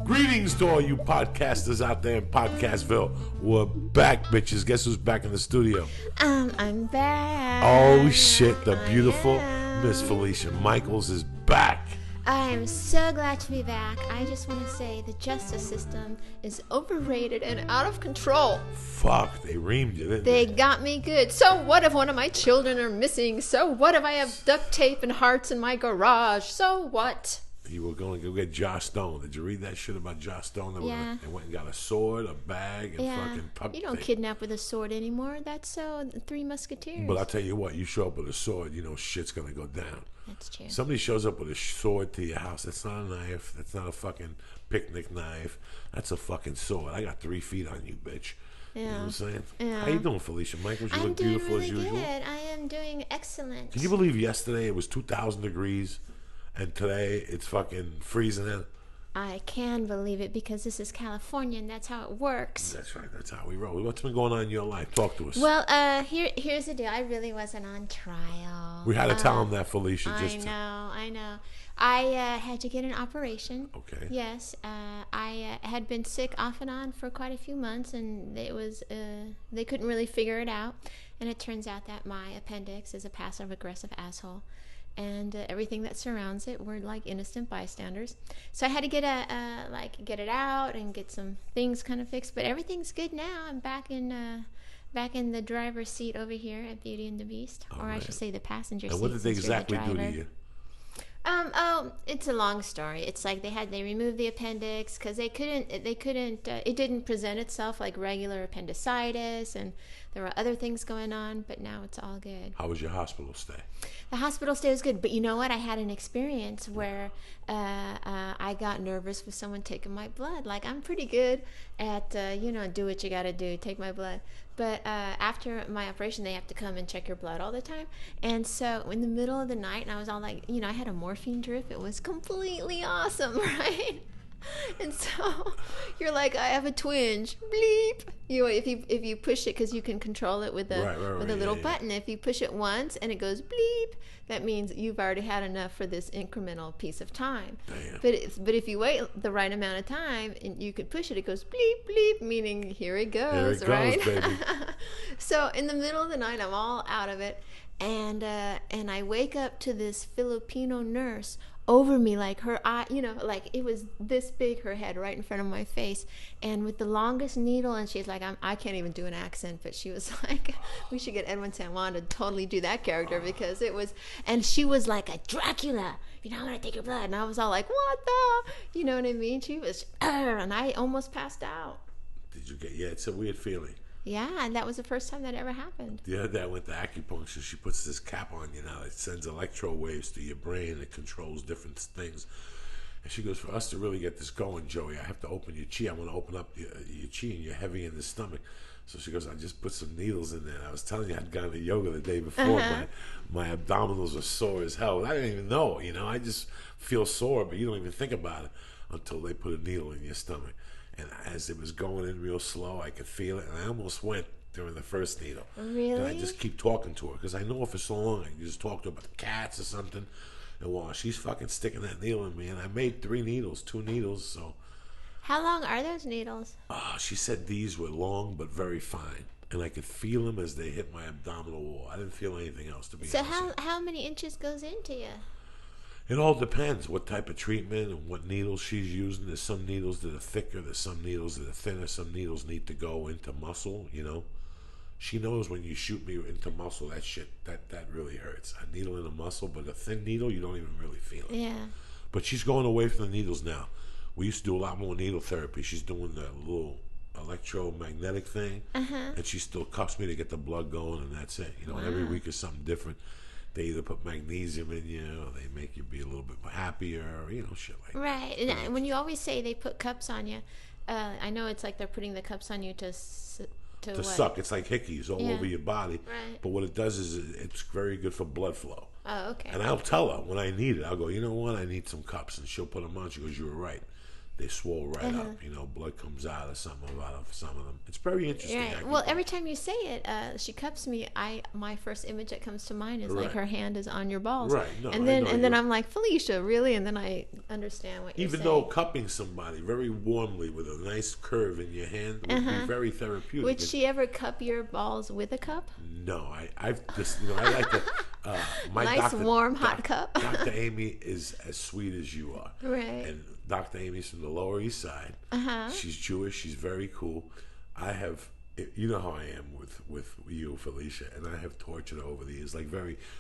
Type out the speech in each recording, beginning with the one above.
Greetings to all you podcasters out there in Podcastville. We're back, bitches. Guess who's back in the studio? I'm back. Oh shit, the I beautiful am. Miss Felicia Michaels is back. I am so glad to be back. I just want to say the justice system is overrated and out of control. Fuck, they reamed you, didn't They got me good. So what if one of my children are missing? So what if I have duct tape and hearts in my garage? So what? You were going to go get Josh Stone. Did you read that shit about Josh Stone? They went and got a sword, a bag, and fucking puppy. You don't kidnap with a sword anymore. That's the Three Musketeers. But I'll tell you what, you show up with a sword, you know shit's going to go down. That's true. Somebody shows up with a sword to your house. That's not a knife. That's not a fucking picnic knife. That's a fucking sword. I got 3 feet on you, bitch. Yeah. You know what I'm saying? Yeah. How you doing, Felicia Michaels? You I'm look doing beautiful really as usual. good. I am doing excellent. Can you believe yesterday it was 2,000 degrees and today it's fucking freezing in? I can believe it because this is California and that's how it works. That's right. That's how we roll. What's been going on in your life? Talk to us. Well, here's the deal. I really wasn't on trial. We had to tell him that, Felicia. I know. I had to get an operation. Okay. Yes. I had been sick off and on for quite a few months, and it was they couldn't really figure it out. And it turns out that my appendix is a passive-aggressive asshole. And everything that surrounds it were like innocent bystanders. So I had to get get it out and get some things kind of fixed. But everything's good now. I'm back in the driver's seat over here at Beauty and the Beast, or I should say the passenger seat. And what did they since you're the exactly do to driver. you? It's a long story. It's like they removed the appendix because they couldn't, it didn't present itself like regular appendicitis, and there were other things going on, but now it's all good. How was your hospital stay? The hospital stay was good, but you know what? I had an experience where I got nervous with someone taking my blood. Like, I'm pretty good at, do what you gotta do, take my blood. But after my operation, they have to come and check your blood all the time. And so in the middle of the night, and I was all like, I had a morphine drip. It was completely awesome, right? And so you're like, I have a twinge. Bleep. If you push it, because you can control it with a little button. If you push it once and it goes bleep, that means you've already had enough for this incremental piece of time. Damn. But if you wait the right amount of time and you could push it, it goes bleep bleep, meaning here it goes. Here it right? goes, baby. So in the middle of the night, I'm all out of it, and I wake up to this Filipino nurse over me, like her eye, like it was this big, her head right in front of my face, and with the longest needle, and she's like, I can't even do an accent, but she was like, we should get Edwin San Juan to totally do that character, because it was, and she was like a Dracula, I'm gonna take your blood, and I was all like, what the, you know what I mean? She was, and I almost passed out. Did you get? Yeah, it's a weird feeling. Yeah, and that was the first time that ever happened. The other day I went to acupuncture. She puts this cap on you now. It sends electro waves to your brain. It controls different things. And she goes, for us to really get this going, Joey, I have to open your chi. I want to open up your chi, and you're heavy in the stomach. So she goes, I just put some needles in there. And I was telling you, I'd gone to yoga the day before. My abdominals were sore as hell. I didn't even know, I just feel sore, but you don't even think about it until they put a needle in your stomach. And as it was going in real slow, I could feel it, and I almost went during the first needle. Really? And I just keep talking to her, because I know her for so long. I can just talk to her about the cats or something. And while she's fucking sticking that needle in me, and I made 2 needles, so. How long are those needles? She said these were long but very fine. And I could feel them as they hit my abdominal wall. I didn't feel anything else, to be honest. So how many inches goes into you? It all depends what type of treatment and what needles she's using. There's some needles that are thicker. There's some needles that are thinner. Some needles need to go into muscle, She knows when you shoot me into muscle, that shit, that really hurts. A needle in a muscle, but a thin needle, you don't even really feel it. Yeah. But she's going away from the needles now. We used to do a lot more needle therapy. She's doing the little electromagnetic thing. And she still cuffs me to get the blood going, and that's it. Every week is something different. They either put magnesium in you, or they make you be a little bit happier, or, shit like that. Right. And when you always say they put cups on you, I know it's like they're putting the cups on you to what? Suck. It's like hickeys all over your body. Right. But what it does is it's very good for blood flow. Oh, okay. And I'll tell her when I need it. I'll go, you know what? I need some cups. And she'll put them on. She goes, you were right. they swell right up. Blood comes out of some of them. It's very interesting. Right. Well, every time you say it, she cups me. My first image that comes to mind is like her hand is on your balls. Right. No, and then I'm like, Felicia, really? And then I understand what you're saying. Even though cupping somebody very warmly with a nice curve in your hand would be very therapeutic. Would she ever cup your balls with a cup? No, I've just I like to. My nice doctor, warm hot cup. Dr. Amy is as sweet as you are. Right. And Dr. Amy's from the Lower East Side. She's Jewish. She's very cool. I have, you know how I am with you, Felicia, and I have tortured her over the years,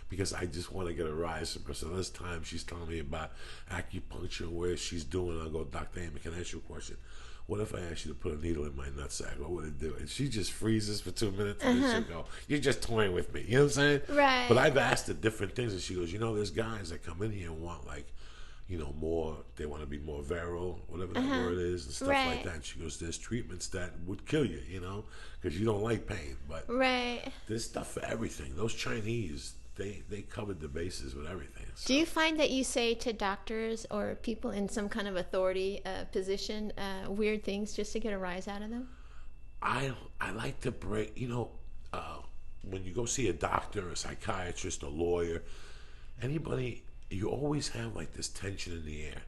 because I just want to get a rise from her. So this time she's telling me about acupuncture and where she's doing. I'll go, Dr. Amy, can I ask you a question? What if I asked you to put a needle in my nutsack? What would it do? And she just freezes for 2 minutes and then she'll go, you're just toying with me. You know what I'm saying? Right. But I've asked her different things and she goes, there's guys that come in here and want more, they want to be more virile, whatever that word is, and stuff like that. And she goes, there's treatments that would kill you, because you don't like pain. But there's stuff for everything. Those Chinese, they covered the bases with everything. So. Do you find that you say to doctors or people in some kind of authority position weird things just to get a rise out of them? I like to break, when you go see a doctor, a psychiatrist, a lawyer, anybody, you always have like this tension in the air.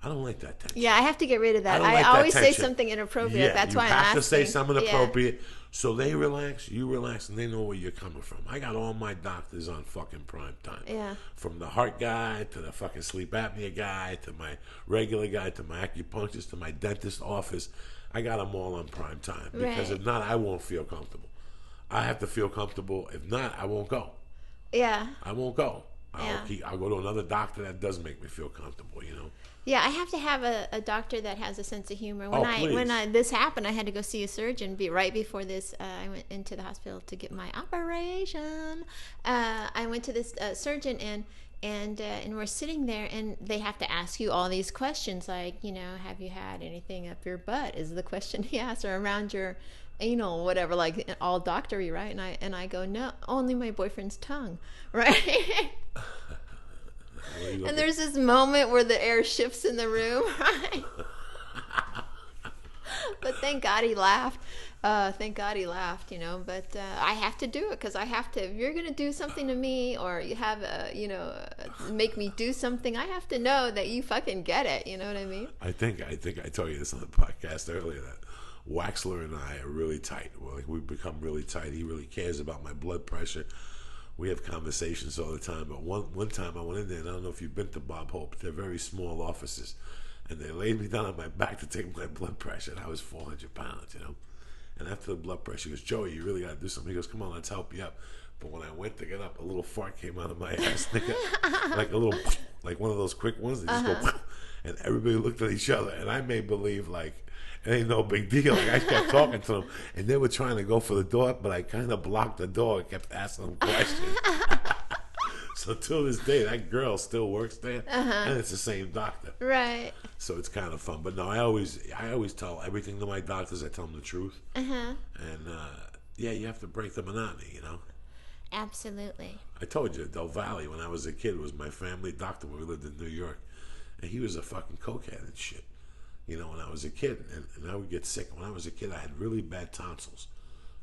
I don't like that tension. Yeah, I have to get rid of that. I always say something inappropriate. Yeah, that's why I'm asking. You have to say something appropriate. So they relax, you relax, and they know where you're coming from. I got all my doctors on fucking prime time. Yeah. From the heart guy to the fucking sleep apnea guy to my regular guy to my acupuncturist to my dentist office. I got them all on prime time. Because if not, I won't feel comfortable. I have to feel comfortable. If not, I won't go. Yeah. I won't go. I'll go to another doctor that does make me feel comfortable, Yeah, I have to have a doctor that has a sense of humor. When this happened, I had to go see a surgeon. Right before this, I went into the hospital to get my operation. I went to this surgeon and we're sitting there, and they have to ask you all these questions, like, have you had anything up your butt? Is the question he asks, or around your anal, whatever, like all doctory, right? And I go, no, only my boyfriend's tongue, right? And there's this moment where the air shifts in the room, right? But thank God he laughed. But I have to do it because I have to. If you're going to do something to me, or you have, make me do something, I have to know that you fucking get it. You know what I mean? I think I told you this on the podcast earlier, that Waxler and I are really tight. We've become really tight. He really cares about my blood pressure. We have conversations all the time. But one time I went in there, and I don't know if you've been to Bob Hope. They're very small offices. And they laid me down on my back to take my blood pressure. And I was 400 pounds, And after the blood pressure, he goes, Joey, you really got to do something. He goes, come on, let's help you up. But when I went to get up, a little fart came out of my ass. Like a little, like one of those quick ones. They just go, and everybody looked at each other. And I made believe, like, it ain't no big deal. Like, I kept talking to them, and they were trying to go for the door, but I kind of blocked the door and kept asking them questions. So till this day, that girl still works there, and it's the same doctor. Right. So it's kind of fun. But no, I always tell everything to my doctors. I tell them the truth. And you have to break the monotony, Absolutely. I told you, Del Valle, when I was a kid, was my family doctor when we lived in New York, and he was a fucking cokehead and shit. When I was a kid, and I would get sick. When I was a kid, I had really bad tonsils.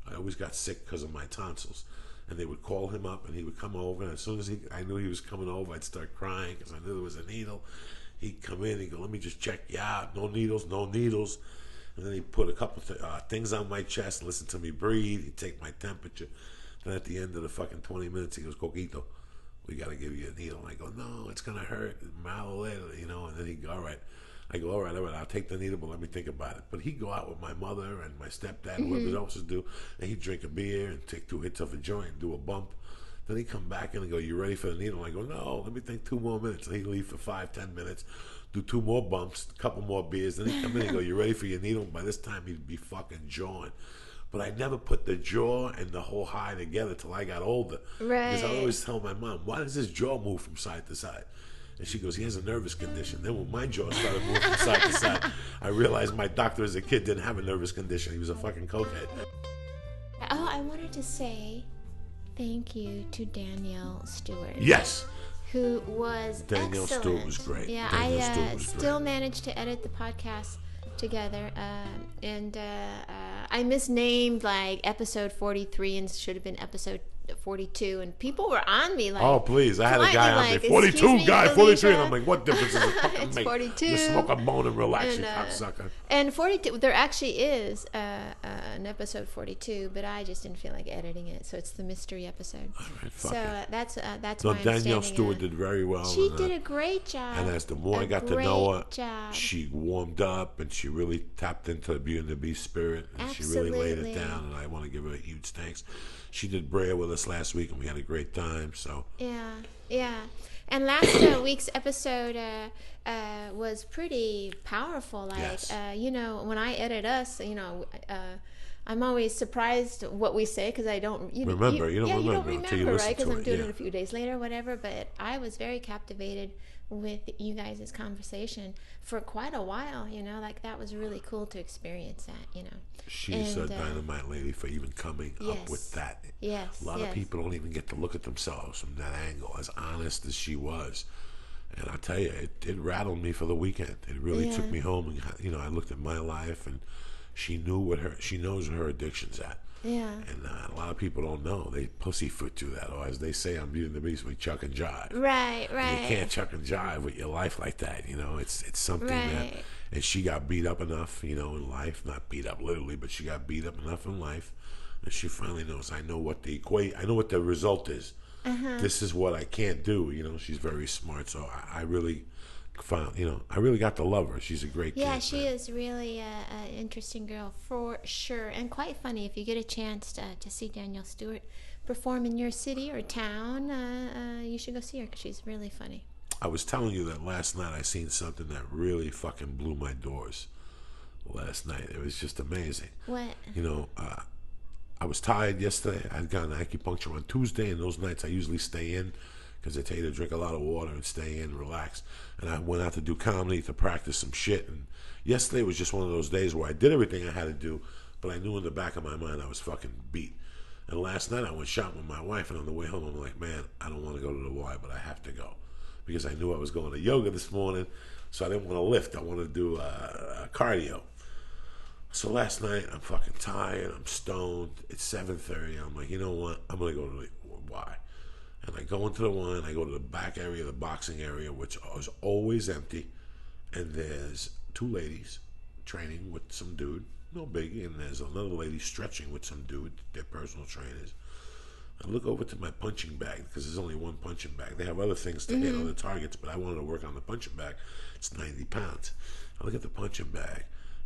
I always got sick because of my tonsils. And they would call him up, and he would come over. And as soon as I knew he was coming over, I'd start crying because I knew there was a needle. He'd come in, he'd go, let me just check you out. No needles. And then he'd put a couple things on my chest and listen to me breathe. He'd take my temperature. Then at the end of the fucking 20 minutes, he goes, Coquito, we got to give you a needle. And I go, no, it's going to hurt. And then he'd go, all right. I go, all right, I'll take the needle, but let me think about it. But he'd go out with my mother and my stepdad, whoever else would do, and he'd drink a beer and take 2 hits of a joint and do a bump. Then he'd come back in and go, you ready for the needle? And I go, no, let me think 2 more minutes. And he'd leave for 5-10 minutes, do 2 more bumps, a couple more beers. Then he'd come in and go, you ready for your needle? And by this time, he'd be fucking jawing. But I never put the jaw and the whole high together till I got older. Right. Because I always tell my mom, why does his jaw move from side to side? And she goes, he has a nervous condition. Then when my jaw started moving from side to side, I realized my doctor as a kid didn't have a nervous condition. He was a fucking cokehead. Oh, I wanted to say thank you to Danielle Stewart. Yes. who was Danielle excellent. Stewart was great. Yeah, Danielle I Stewart was still great. managed to edit the podcast together, and I misnamed like episode 43 and should have been episode 42, and people were on me like, Oh, please. I had a politely, guy on like, there, 42 "Excuse me, guy, 43. And Alicia." I'm like, what difference does it fucking It's make? 42. Just smoke a bone and relax, And, you cocksucker. And 42, there actually is an episode 42, but I just didn't feel like editing it, so it's the mystery episode. All right, fuck So it. that's No, why I'm Danielle standing Stewart on. did very well. She and, did a great job. And as the more I got to great know her, job. she warmed up and she really tapped into the Beauty and the Beast spirit. And she really laid it Absolutely. down, and I want to give her a huge thanks. She did Brea with us last week, and we had a great time. So Yeah. And last week's episode was pretty powerful. Like, Yes. When I edit us, I'm always surprised what we say because I don't Remember, you don't you don't remember until you remember, listen right? Because to I'm it, doing yeah. it a few days later, or whatever. But I was very captivated with you guys' conversation for quite a while. Like that was really cool to experience that. she's a And, dynamite lady for even coming up with yes. that. Yes. A lot of people don't even get to look at themselves from that angle, as honest as she was. And I tell you, it rattled me for the weekend. It really took Yeah. me home, and I looked at my life, and she knows where her addiction's at. Yeah. And a lot of people don't know. They pussyfoot to that, or as they say on Beauty and the Beast, we chuck and jive. Right. You can't chuck and jive with your life like that. It's something that. Right. And she got beat up enough, in life. Not beat up literally, but she got beat up enough in life, and she finally knows. I know what the result is. This is what I can't do. She's very smart, so I really found. I really got to love her. She's a great kid. Yeah, she man. is really an interesting girl for sure, and quite funny. If you get a chance to see Danielle Stewart perform in your city or town, you should go see her because she's really funny. I was telling you that last night I seen something that really fucking blew my doors. Last night it was just amazing. What? I was tired yesterday. I'd gotten acupuncture on Tuesday, and those nights I usually stay in because they tell you to drink a lot of water and stay in, relax. And I went out to do comedy to practice some shit. And yesterday was just one of those days where I did everything I had to do, but I knew in the back of my mind I was fucking beat. And last night I went shopping with my wife, and on the way home I'm like, man, I don't want to go to the Y, but I have to go because I knew I was going to yoga this morning, so I didn't want to lift. I wanted to do cardio. So last night, I'm fucking tired. I'm stoned. It's 7:30. I'm like, you know what? I'm going to go to the Y. And I go into the Y, and I go to the back area, the boxing area, which is always empty. And there's two ladies training with some dude, no biggie. And there's another lady stretching with some dude, their personal trainers. I look over to my punching bag because there's only one punching bag. They have other things to hit, other targets, but I wanted to work on the punching bag. It's 90 pounds. I look at the punching bag,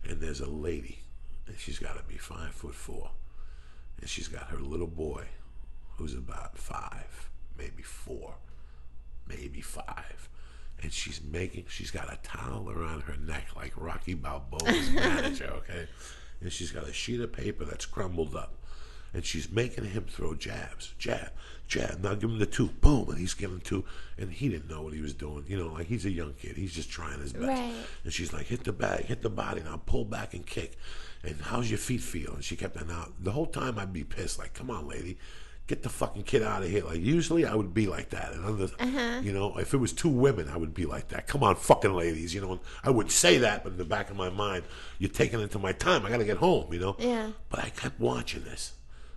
and there's a lady, and she's got to be 5'4", and she's got her little boy, who's about 5, maybe 4, maybe 5, and she's got a towel around her neck like Rocky Balboa's manager, okay, and she's got a sheet of paper that's crumbled up, and she's making him throw jabs, jab, now give him the 2, boom, and he's giving 2, and he didn't know what he was doing, like he's a young kid, he's just trying his best, Right. and she's like, hit the bag, hit the body, now pull back and kick, and how's your feet feel? And she kept on out. The whole time I'd be pissed, like, come on, lady, get the fucking kid out of here. Like, usually I would be like that, and if it was 2 women, I would be like that. Come on, fucking ladies, and I would say that, but in the back of my mind, you're taking into my time. I got to get home, Yeah. But I kept watching this.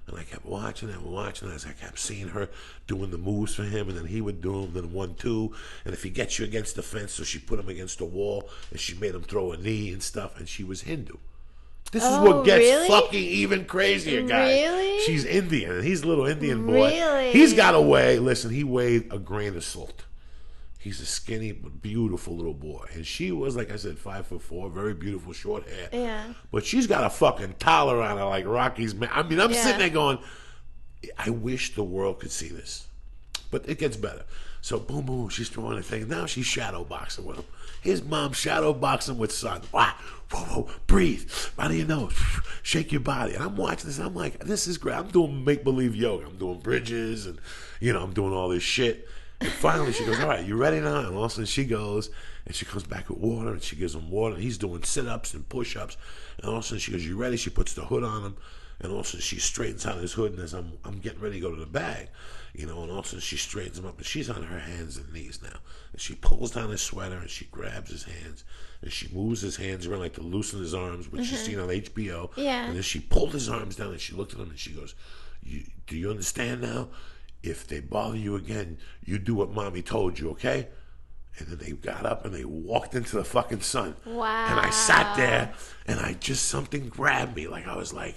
And I kept watching and watching as I kept seeing her doing the moves for him, and then he would do them, then 1, 2. And if he gets you against the fence, so she put him against the wall, and she made him throw a knee and stuff, and she was Hindu. This is what gets really? fucking even crazier, guys. Really? She's Indian, and he's a little Indian boy. Really? He's got to weigh, listen, he weighed a grain of salt. He's a skinny but beautiful little boy. And she was, like I said, 5'4", very beautiful, short hair. Yeah. But she's got a fucking towel around her like Rocky's man. I mean, I'm sitting there going, I wish the world could see this. But it gets better. So boom, boom, she's throwing a thing. Now she's shadow boxing with him. His mom shadow boxing with son. Wow, whoa, whoa, breathe. Out of your nose. Shake your body. And I'm watching this. I'm like, this is great. I'm doing make-believe yoga. I'm doing bridges and, I'm doing all this shit. And finally she goes, all right, you ready now? And all of a sudden she goes and she comes back with water and she gives him water. And he's doing sit-ups and push-ups. And all of a sudden she goes, you ready? She puts the hood on him. And all of a sudden she straightens out his hood. And as I'm getting ready to go to the bag, and all of a sudden she straightens him up. And she's on her hands and knees now. And she pulls down his sweater and she grabs his hands. And she moves his hands around like to loosen his arms, which you've seen on HBO. Yeah. And then she pulled his arms down and she looked at him and she goes, do you understand now? If they bother you again, you do what mommy told you, okay? And then they got up and they walked into the fucking sun. Wow. And I sat there and something grabbed me. Like I was like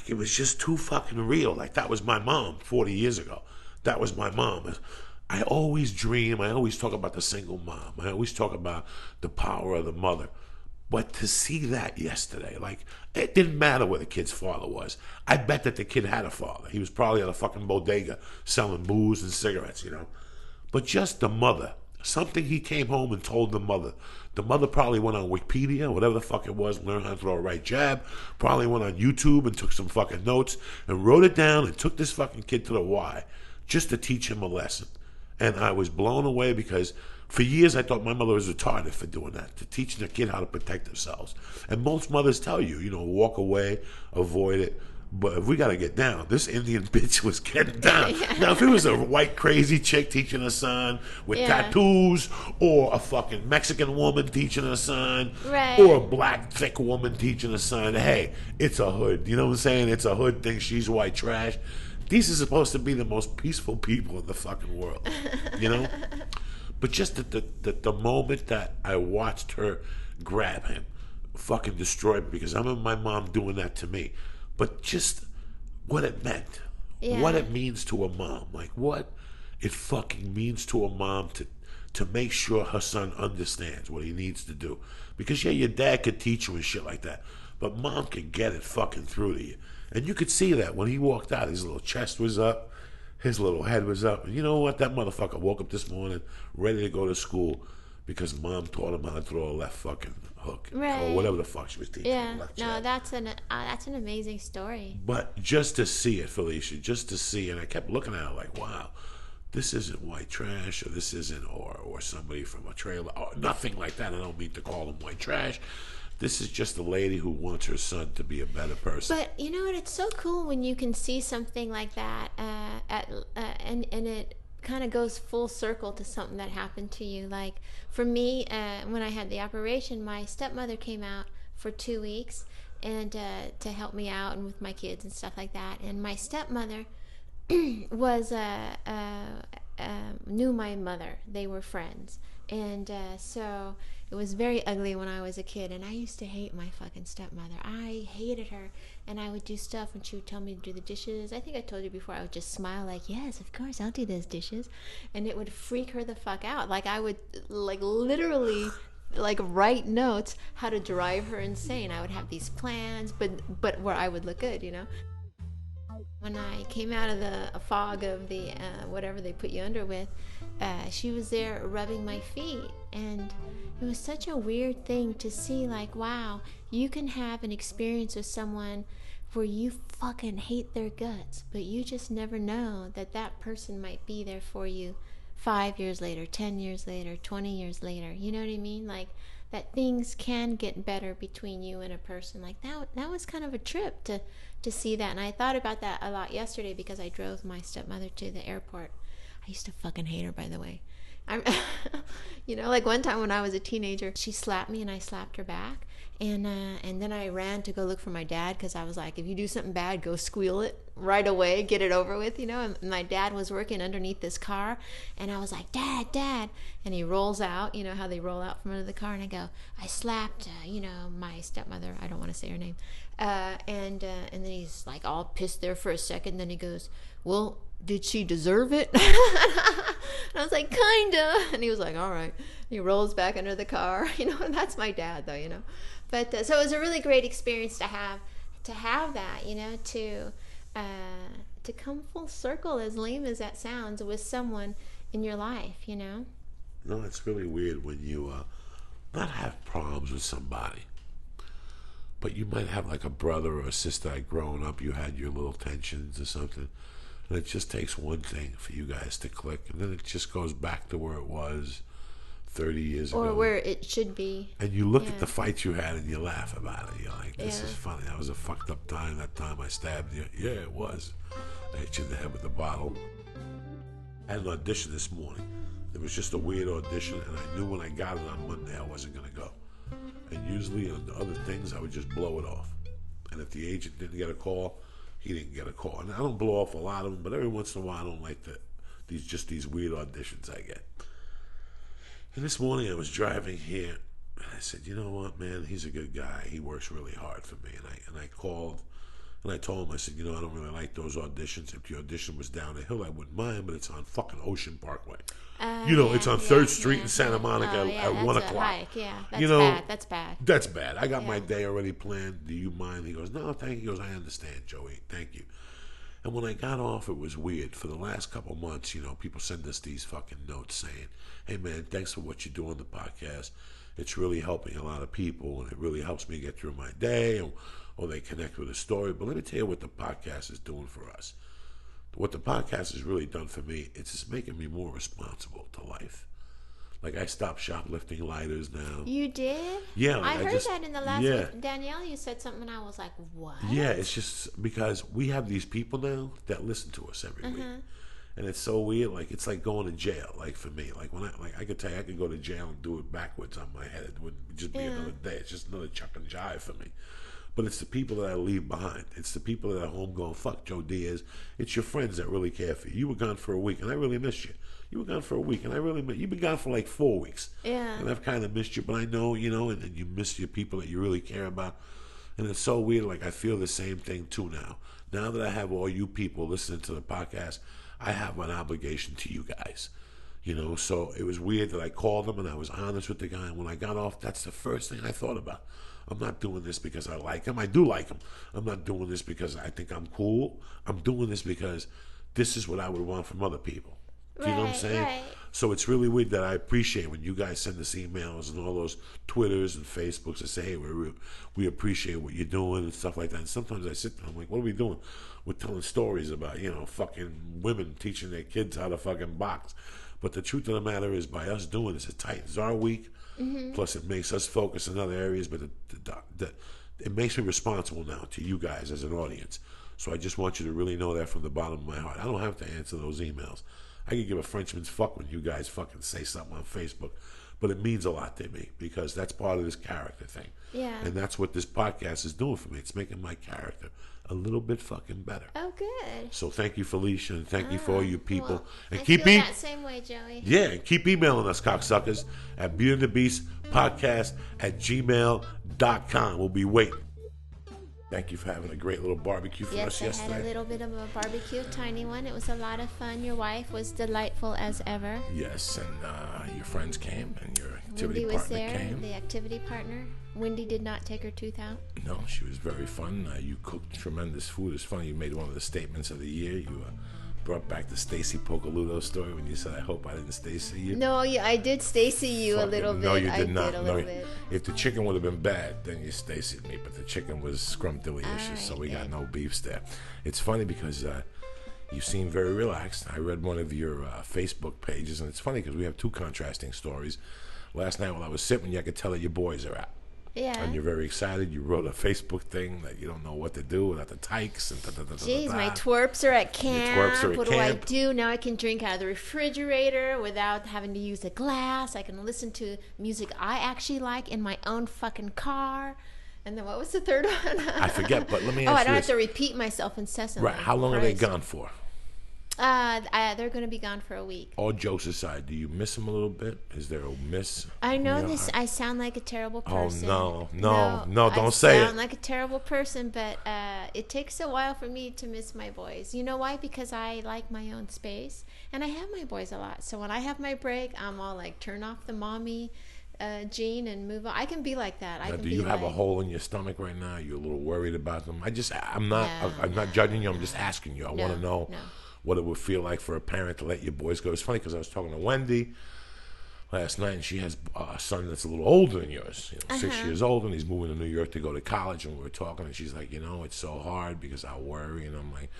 it was just too fucking real. Like that was my mom 40 years ago. That was my mom. I always talk about the single mom. I always talk about the power of the mother. But to see that yesterday, like, it didn't matter where the kid's father was. I bet that the kid had a father. He was probably at a fucking bodega selling booze and cigarettes, But just the mother. Something he came home and told the mother. The mother probably went on Wikipedia, whatever the fuck it was, learned how to throw a right jab. Probably went on YouTube and took some fucking notes and wrote it down and took this fucking kid to the Y just to teach him a lesson. And I was blown away because for years I thought my mother was retarded for doing that, to teaching a kid how to protect themselves. And most mothers tell you, walk away, avoid it. But if we got to get down, this Indian bitch was getting down. Yeah. Now, if it was a white crazy chick teaching her son with tattoos, or a fucking Mexican woman teaching her son, right, or a black thick woman teaching her son, hey, it's a hood. You know what I'm saying? It's a hood thing. She's white trash. These are supposed to be the most peaceful people in the fucking world, But just the moment that I watched her grab him, fucking destroyed me, because I remember my mom doing that to me. But just what it meant, what it means to a mom, like what it fucking means to a mom to make sure her son understands what he needs to do. Because your dad could teach you and shit like that, but mom can get it fucking through to you. And you could see that when he walked out, his little chest was up, his little head was up. And you know what? That motherfucker woke up this morning ready to go to school because mom taught him how to throw a left fucking hook, right, or whatever the fuck she was teaching. Yeah, no, that's an amazing story. But just to see it, Felicia, just to see, and I kept looking at it like, wow, this isn't white trash, or this isn't, or somebody from a trailer, or nothing like that. I don't mean to call them white trash. This is just a lady who wants her son to be a better person. But you know what? It's so cool when you can see something like that, and it kind of goes full circle to something that happened to you. Like for me, when I had the operation, my stepmother came out for 2 weeks and to help me out and with my kids and stuff like that. And my stepmother was knew my mother. They were friends, and so it was very ugly when I was a kid. And I used to hate my fucking stepmother. I hated her, and I would do stuff and she would tell me to do the dishes. I think I told you before, I would just smile like, yes, of course, I'll do those dishes. And it would freak her the fuck out. Like I would literally write notes how to drive her insane. I would have these plans, but where I would look good, When I came out of the fog of the whatever they put you under with, she was there rubbing my feet, and it was such a weird thing to see. Like, wow, you can have an experience with someone where you fucking hate their guts, but you just never know that person might be there for you 5 years later, 10 years later, 20 years later. You know what I mean? Like, that things can get better between you and a person. Like that was kind of a trip to see that. And I thought about that a lot yesterday because I drove my stepmother to the airport. I used to fucking hate her, by the way. I'm like one time when I was a teenager, she slapped me and I slapped her back. And then I ran to go look for my dad because I was like, if you do something bad, go squeal it right away, get it over with, And my dad was working underneath this car, and I was like, Dad. And he rolls out, how they roll out from under the car, and I go, I slapped, my stepmother. I don't want to say her name. And then he's like all pissed there for a second. Then he goes, well, did she deserve it? And I was like, kinda. And he was like, all right. He rolls back under the car, and that's my dad though, But so it was a really great experience to have that, to come full circle, as lame as that sounds, with someone in your life, No, it's really weird when you not have problems with somebody, but you might have like a brother or a sister that growing up you had your little tensions or something, And it just takes one thing for you guys to click, and then it just goes back to where it was 30 years or ago. where it should be. And you look Yeah. at the fights you had and you laugh about it. You're like, this Yeah. is funny. That was a fucked up time. That time I stabbed you. Yeah, it was. I hit you in the head with a bottle. I had an audition this morning. It was just a weird audition, and I knew when I got it on Monday I wasn't going to go. And usually on the other things, I would just blow it off. And if the agent didn't get a call, he didn't get a call. And I don't blow off a lot of them, but every once in a while I don't like these weird auditions I get. And this morning I was driving here, and I said, you know what, man, he's a good guy. He works really hard for me. And I called, and I told him, I said, I don't really like those auditions. If the audition was down the hill, I wouldn't mind, but it's on fucking Ocean Parkway. It's on 3rd Street in Santa Monica at 1 o'clock. Hike. Yeah, that's bad. That's bad. That's bad. I got my day already planned. Do you mind? He goes, no, thank you. He goes, I understand, Joey. Thank you. And when I got off, it was weird. For the last couple months, people send us these fucking notes saying, hey, man, thanks for what you do on the podcast. It's really helping a lot of people, and it really helps me get through my day, or they connect with a story. But let me tell you what the podcast is doing for us. What the podcast has really done for me, it's just making me more responsible to life. Like, I stopped shoplifting lighters now. You did? Yeah. I heard that in the last week. Danielle, you said something, and I was like, what? Yeah, it's just because we have these people now that listen to us every week. And it's so weird. Like, it's like going to jail. Like, for me, like when I could tell you, I could go to jail and do it backwards on my head. It would just be another day. It's just another chuck and jive for me. But it's the people that I leave behind. It's the people that are home going, fuck Joe Diaz. It's your friends that really care for you. You were gone for a week, and I really missed you. You were gone for a week, and I really missed you. You've been gone for like 4 weeks. Yeah. And I've kind of missed you, but I know, and you miss your people that you really care about. And it's so weird. Like, I feel the same thing, too, now. Now that I have all you people listening to the podcast, I have an obligation to you guys. So it was weird that I called him, and I was honest with the guy. And when I got off, that's the first thing I thought about. I'm not doing this because I like him. I do like him. I'm not doing this because I think I'm cool. I'm doing this because this is what I would want from other people. Do you know what I'm saying? Right. So it's really weird that I appreciate when you guys send us emails and all those Twitters and Facebooks that say, hey, we appreciate what you're doing and stuff like that. And sometimes I sit there, I'm like, what are we doing? We're telling stories about, fucking women teaching their kids how to fucking box. But the truth of the matter is, by us doing this, it tightens our week. Plus, it makes us focus in other areas, but it makes me responsible now to you guys as an audience. So I just want you to really know that from the bottom of my heart. I don't have to answer those emails. I can give a Frenchman's fuck when you guys fucking say something on Facebook, but it means a lot to me because that's part of this character thing. Yeah. And that's what this podcast is doing for me. It's making my character a little bit fucking better. Oh, good. So thank you, Felicia, and thank you for all you people. Well, and I keep feel that same way, Joey. Yeah, and keep emailing us, cocksuckers, at Beauty and the Beast podcast at gmail.com. We'll be waiting. Thank you for having a great little barbecue for us Yes, I yesterday. had a little bit of a barbecue, a tiny one. It was a lot of fun. Your wife was delightful as ever. Yes, and your friends came, and your activity Wendy was partner there, came. the activity partner. Wendy did not take her tooth out. No, she was very fun. You cooked tremendous food. It's funny, you made one of the statements of the year. You brought back the Stacy Pocaludo story when you said, I hope I didn't Stacy you. No, yeah, I did Stacy you a Fucking- little bit. No, you I did not. did a No, little bit. If the chicken would have been bad, then you Stacy'd me. But the chicken was scrumptious, so right, we got then. no beefs there. It's funny because you seem very relaxed. I read one of your Facebook pages, and it's funny because we have two contrasting stories. Last night while I was sipping, I could tell that your boys are out. Yeah. And you're very excited. You wrote a Facebook thing that you don't know what to do without the tykes and Jeez, my twerps are at camp. twerps are at What camp. do I do? Now I can drink out of the refrigerator without having to use a glass. I can listen to music I actually like in my own fucking car. And then what was the third one? I forget, but let me Oh, ask I you don't have this. to repeat myself incessantly. Right, how long are they Christ. gone for? They're going to be gone for a week. All jokes aside, do you miss them a little bit? Is there a miss? I know in your this. heart? I sound like a terrible Oh, person. no, I don't say it. sound like a terrible person, but it takes a while for me to miss my boys. You know why? Because I like my own space, and I have my boys a lot. So when I have my break, I'm all like, turn off the mommy gene and move on. I can be like that. I Now, can do be you have a like, hole in your stomach right now? You're a little worried about them. I'm not No, not judging you. I'm just asking you. I want to know no. what it would feel like for a parent to let your boys go. It's funny because I was talking to Wendy last night, and she has a son that's a little older than yours, 6 years old, and he's moving to New York to go to college. And we were talking, and she's like, it's so hard because I worry, and I'm like,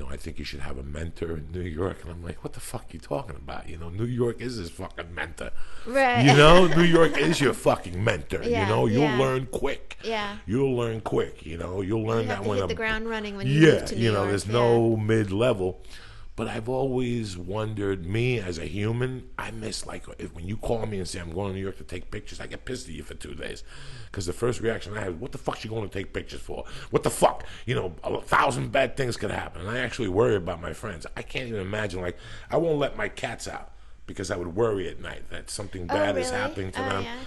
I think you should have a mentor in New York. And I'm like, what the fuck are you talking about? New York is his fucking mentor. Right. New York is your fucking mentor. Yeah, You'll yeah. learn quick. Yeah. You'll learn quick. You'll learn You that have to when hit a the ground running when you move to New York. there's yeah. no mid-level. But I've always wondered, me as a human, I miss, like, when you call me and say, I'm going to New York to take pictures, I get pissed at you for 2 days. Because the first reaction I have is, what the fuck you going to take pictures for? What the fuck? 1,000 bad things could happen. And I actually worry about my friends. I can't even imagine, like, I won't let my cats out because I would worry at night that something bad is really? happening to them. Yeah.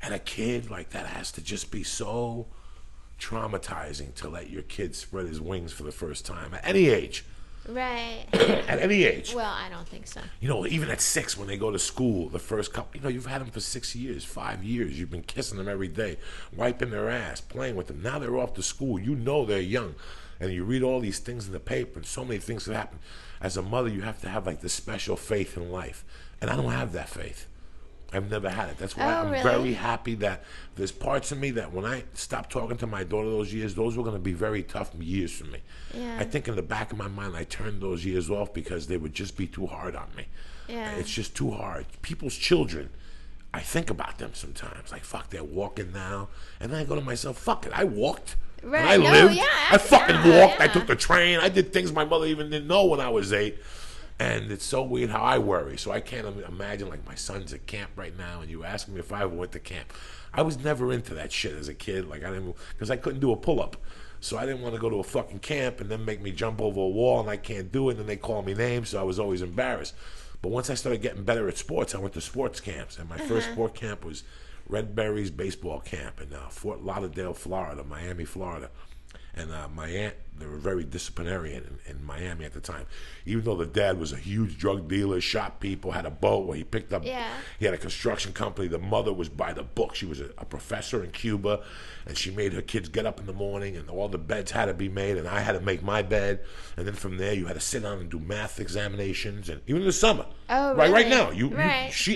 And a kid, like, that has to just be so traumatizing to let your kid spread his wings for the first time at any age. Right. At any age. Well, I don't think so. Even at 6 when they go to school, the first couple, you've had them for 6 years, 5 years. You've been kissing them every day, wiping their ass, playing with them. Now they're off to school. They're young. And you read all these things in the paper, and so many things that happen. As a mother, you have to have, like, this special faith in life. And I don't have that faith. I've never had it. That's why I'm really? very happy that there's parts of me that when I stopped talking to my daughter those years, those were going to be very tough years for me. Yeah. I think in the back of my mind, I turned those years off because they would just be too hard on me. Yeah. It's just too hard. People's children, I think about them sometimes. Like, fuck, they're walking now. And then I go to myself, fuck it, I walked. Right. And I No, lived. yeah, I fucking walked. I yeah. took the train. I did things my mother even didn't know when I was 8. And it's so weird how I worry. So I can't imagine, like, my son's at camp right now, and you ask me if I ever went to camp. I was never into that shit as a kid. Like, because I couldn't do a pull-up. So I didn't want to go to a fucking camp and then make me jump over a wall, and I can't do it, and then they call me names, so I was always embarrassed. But once I started getting better at sports, I went to sports camps. And my first sport camp was Red Berries baseball camp in Fort Lauderdale, Florida, Miami, Florida. And my aunt, they were very disciplinarian in Miami at the time. Even though the dad was a huge drug dealer, shot people, had a boat where he picked up, he had a construction company. The mother was by the book. She was a professor in Cuba, and she made her kids get up in the morning, and all the beds had to be made, and I had to make my bed. And then from there, you had to sit down and do math examinations, and even in the summer. Oh, right, really? right now,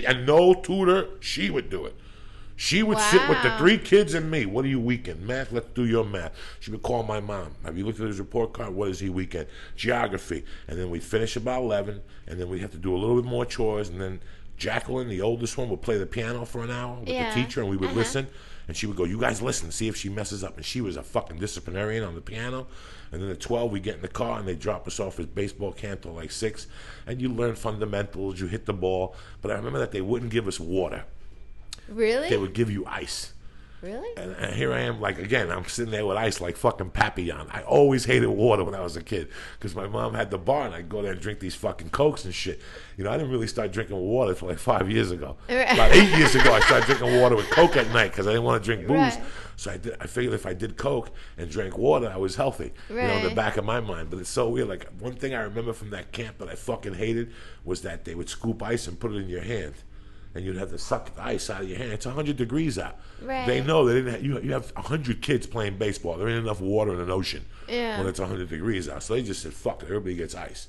and no tutor, she would do it. She would sit with the 3 kids and me. What are you weekend? Math, let's do your math. She would call my mom. Have you looked at his report card? What is he weekend? Geography. And then we'd finish about 11, and then we'd have to do a little bit more chores, and then Jacqueline, the oldest one, would play the piano for an hour with the teacher, and we would listen. And she would go, you guys listen, see if she messes up. And she was a fucking disciplinarian on the piano. And then at 12, we get in the car, and they drop us off at baseball camp till like 6. And you learn fundamentals, you hit the ball. But I remember that they wouldn't give us water. Really? They would give you ice. Really? And here I am, like, again, I'm sitting there with ice like fucking Papillon. I always hated water when I was a kid because my mom had the bar, and I'd go there and drink these fucking Cokes and shit. I didn't really start drinking water for like 5 years ago. About 8 years ago, I started drinking water with Coke at night because I didn't want to drink booze. Right. So I figured if I did Coke and drank water, I was healthy, in the back of my mind. But it's so weird. Like, one thing I remember from that camp that I fucking hated was that they would scoop ice and put it in your hand. And you'd have to suck the ice out of your hand. It's 100 degrees out. Right. They know they didn't. You have 100 kids playing baseball. There ain't enough water in an ocean when it's 100 degrees out. So they just said, "Fuck it, everybody gets ice."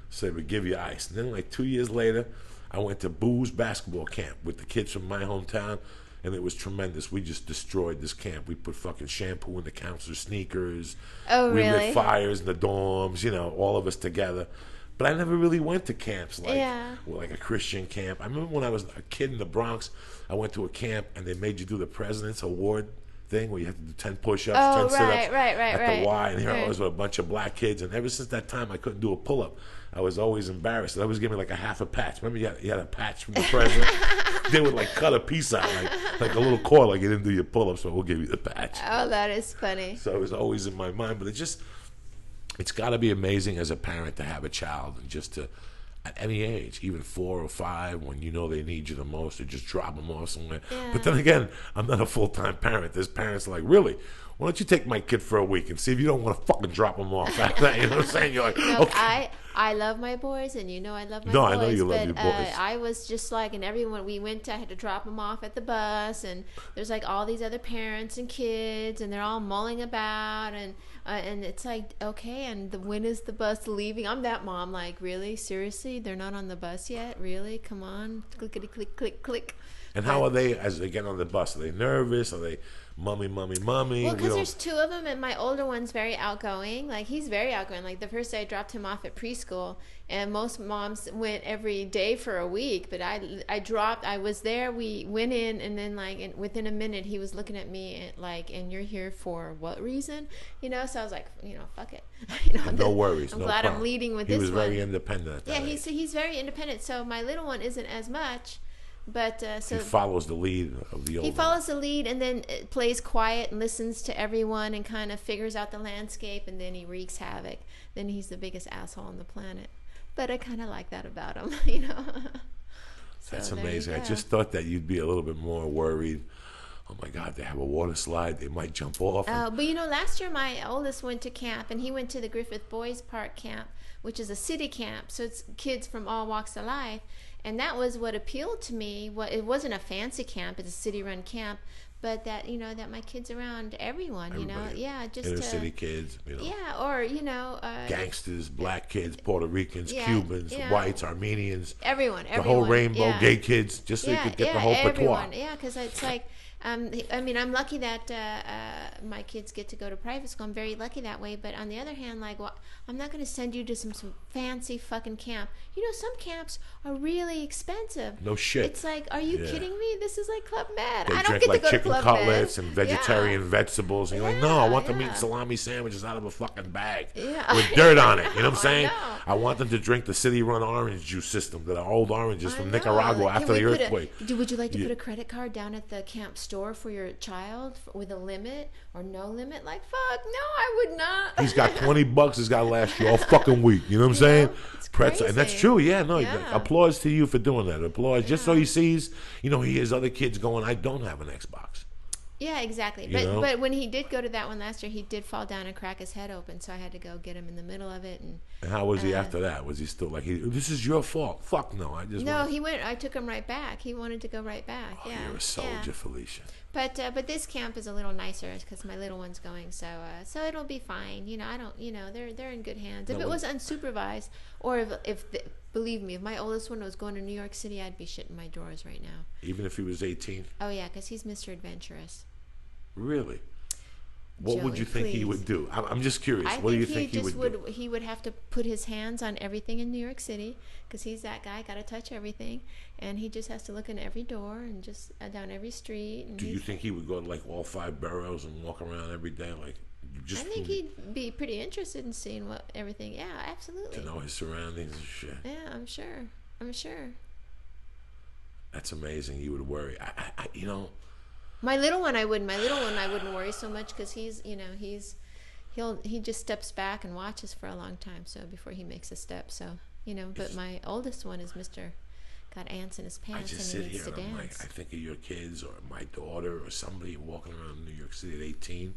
So they would give you ice. And then, like 2 years later, I went to Boo's basketball camp with the kids from my hometown, and it was tremendous. We just destroyed this camp. We put fucking shampoo in the counselor's sneakers. Oh, we really? lit fires in the dorms. All of us together. But I never really went to camps like a Christian camp. I remember when I was a kid in the Bronx, I went to a camp and they made you do the President's Award thing where you have to do 10 push-ups, 10 sit-ups at the Y. And here I was with a bunch of black kids. And ever since that time, I couldn't do a pull-up. I was always embarrassed. They always give me like a half a patch. Remember you had a patch from the president? They would like cut a piece out, like a little cord, like you didn't do your pull-up, so we'll give you the patch. Oh, that is funny. So it was always in my mind. But it's got to be amazing as a parent to have a child and just to, at any age, even 4 or 5, when they need you the most, or just drop them off somewhere. Yeah. But then again, I'm not a full-time parent. There's parents like, really? Why don't you take my kid for a week and see if you don't want to fucking drop them off after that? You know what I'm saying? You're like, okay. I love my boys, and I love my boys. No, I know you love your boys. I was just like, and everyone we went to, I had to drop them off at the bus, and there's like all these other parents and kids, and they're all mulling about, and it's like, okay, and when is the bus leaving? I'm that mom, like, really? Seriously? They're not on the bus yet? Really? Come on. Clickety, click, click, click. And how are they as they get on the bus? Are they nervous? Are they Mommy. Well, We because don't. there's two of them, and my older one's very outgoing. Like, he's very outgoing. Like, the first day I dropped him off at preschool, and most moms went every day for a week. But I was there. We went in, and then within a minute, he was looking at me and you're here for what reason? So I was like, fuck it. No worries. I'm no glad problem. I'm leading with he this was one. very independent at that Yeah, age. he's very independent. So my little one isn't as much, but He follows the lead of the old he follows the lead and then plays quiet and listens to everyone and kind of figures out the landscape, and then he wreaks havoc. Then he's the biggest asshole on the planet. But I kind of like that about him, So That's there you amazing. I go. just thought that you'd be a little bit more worried. Oh my God, they have a water slide. They might jump off. But last year my oldest went to camp, and he went to the Griffith Boys Park camp, which is a city camp. So it's kids from all walks of life. And that was what appealed to me. It wasn't a fancy camp; it's a city-run camp. But that that my kids around everyone, Everybody. yeah, just Inner to, city kids, yeah, or gangsters, black kids, Puerto Ricans, Yeah, Cubans, yeah. whites, Armenians, everyone, the whole rainbow, yeah. gay kids, just so you could get the whole everyone. patois. Yeah, because it's like, I'm lucky that my kids get to go to private school. I'm very lucky that way. But on the other hand, I'm not going to send you to some fancy fucking camp. Some camps are really expensive. No shit. It's like, are you Yeah. kidding me? This is like Club Med. They I don't drink get like to go to chicken Club cutlets Med. and vegetarian vegetables. And you're like, no, I want them eating yeah. salami sandwiches out of a fucking bag Yeah. with dirt on it. You know what I'm I saying? know. I want them to drink the city-run orange juice system, that are old oranges I from know. Nicaragua Can after we the put earthquake. Would you like to Yeah. put a credit card down at the camp store for your child with a limit or no limit? Like, fuck, no, I would not. He's got $20. It's got to last you all fucking week. You know what I'm saying? It's Pretzel, and that's crazy. true. Yeah, no. Yeah. Applause to you for doing that. Applause, just so he sees. He hears other kids going, I don't have an Xbox. Yeah, exactly. You know? But when he did go to that one last year, he did fall down and crack his head open. So I had to go get him in the middle of it. And And how was he after that? Was he still like, this is your fault? Fuck no. I just no, want- he went. I took him right back. He wanted to go right back. Oh, yeah, you're a soldier, yeah. Felicia. But this camp is a little nicer because my little one's going, so it'll be fine. I don't. They're in good hands. If No, it was unsupervised, or believe me, if my oldest one was going to New York City, I'd be shitting my drawers right now. Even if he was 18? Oh yeah, because he's Mr. Adventurous. Really? What would Joey, you think he please. would do? I'm just curious. I What do you think think he would do? He would have to put his hands on everything in New York City because he's that guy. Got to touch everything, and he just has to look in every door and just down every street. And Do you think he would go to like all 5 boroughs and walk around every day? Like, just I think he'd be pretty interested in seeing what everything. Yeah, absolutely. to know his surroundings and shit. Yeah, I'm sure. That's amazing. He would worry. I My little one, I wouldn't. I wouldn't worry so much because he just steps back and watches for a long time. So before he makes a step, But my oldest one is got ants in his I pants just and sit he needs here to and I'm like, dance. I think of your kids or my daughter or somebody walking around New York City at 18,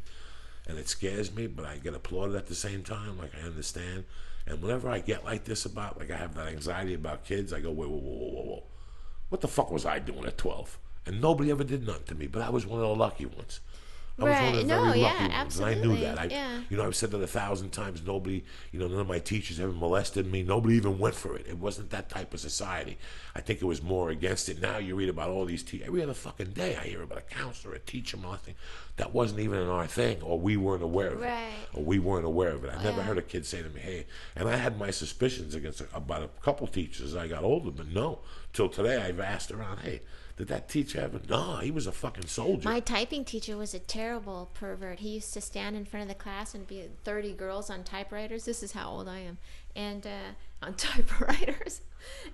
and it scares me, but I get applauded at the same time. Like, I understand. And whenever I get like this about, like, I have that anxiety about kids, I go, whoa. What the fuck was I doing at 12? And nobody ever did nothing to me, but I was one of the lucky ones. I was one of the Right. very No, lucky yeah, ones, absolutely. and I knew that. Yeah. I've said that 1,000 times. Nobody, none of my teachers ever molested me. Nobody even went for it. It wasn't that type of society. I think it was more against it. Now you read about all these teachers. Every other fucking day I hear about a counselor, a teacher molesting. That wasn't even in our thing, or we weren't aware of Right. it. Or we weren't aware of it. I never Yeah. heard a kid say to me, hey, and I had my suspicions about a couple teachers as I got older, but no. Till today I've asked around, hey, did that teacher ever? No, he was a fucking soldier. My typing teacher was a terrible pervert. He used to stand in front of the class and be 30 girls on typewriters. This is how old I am. And on typewriters.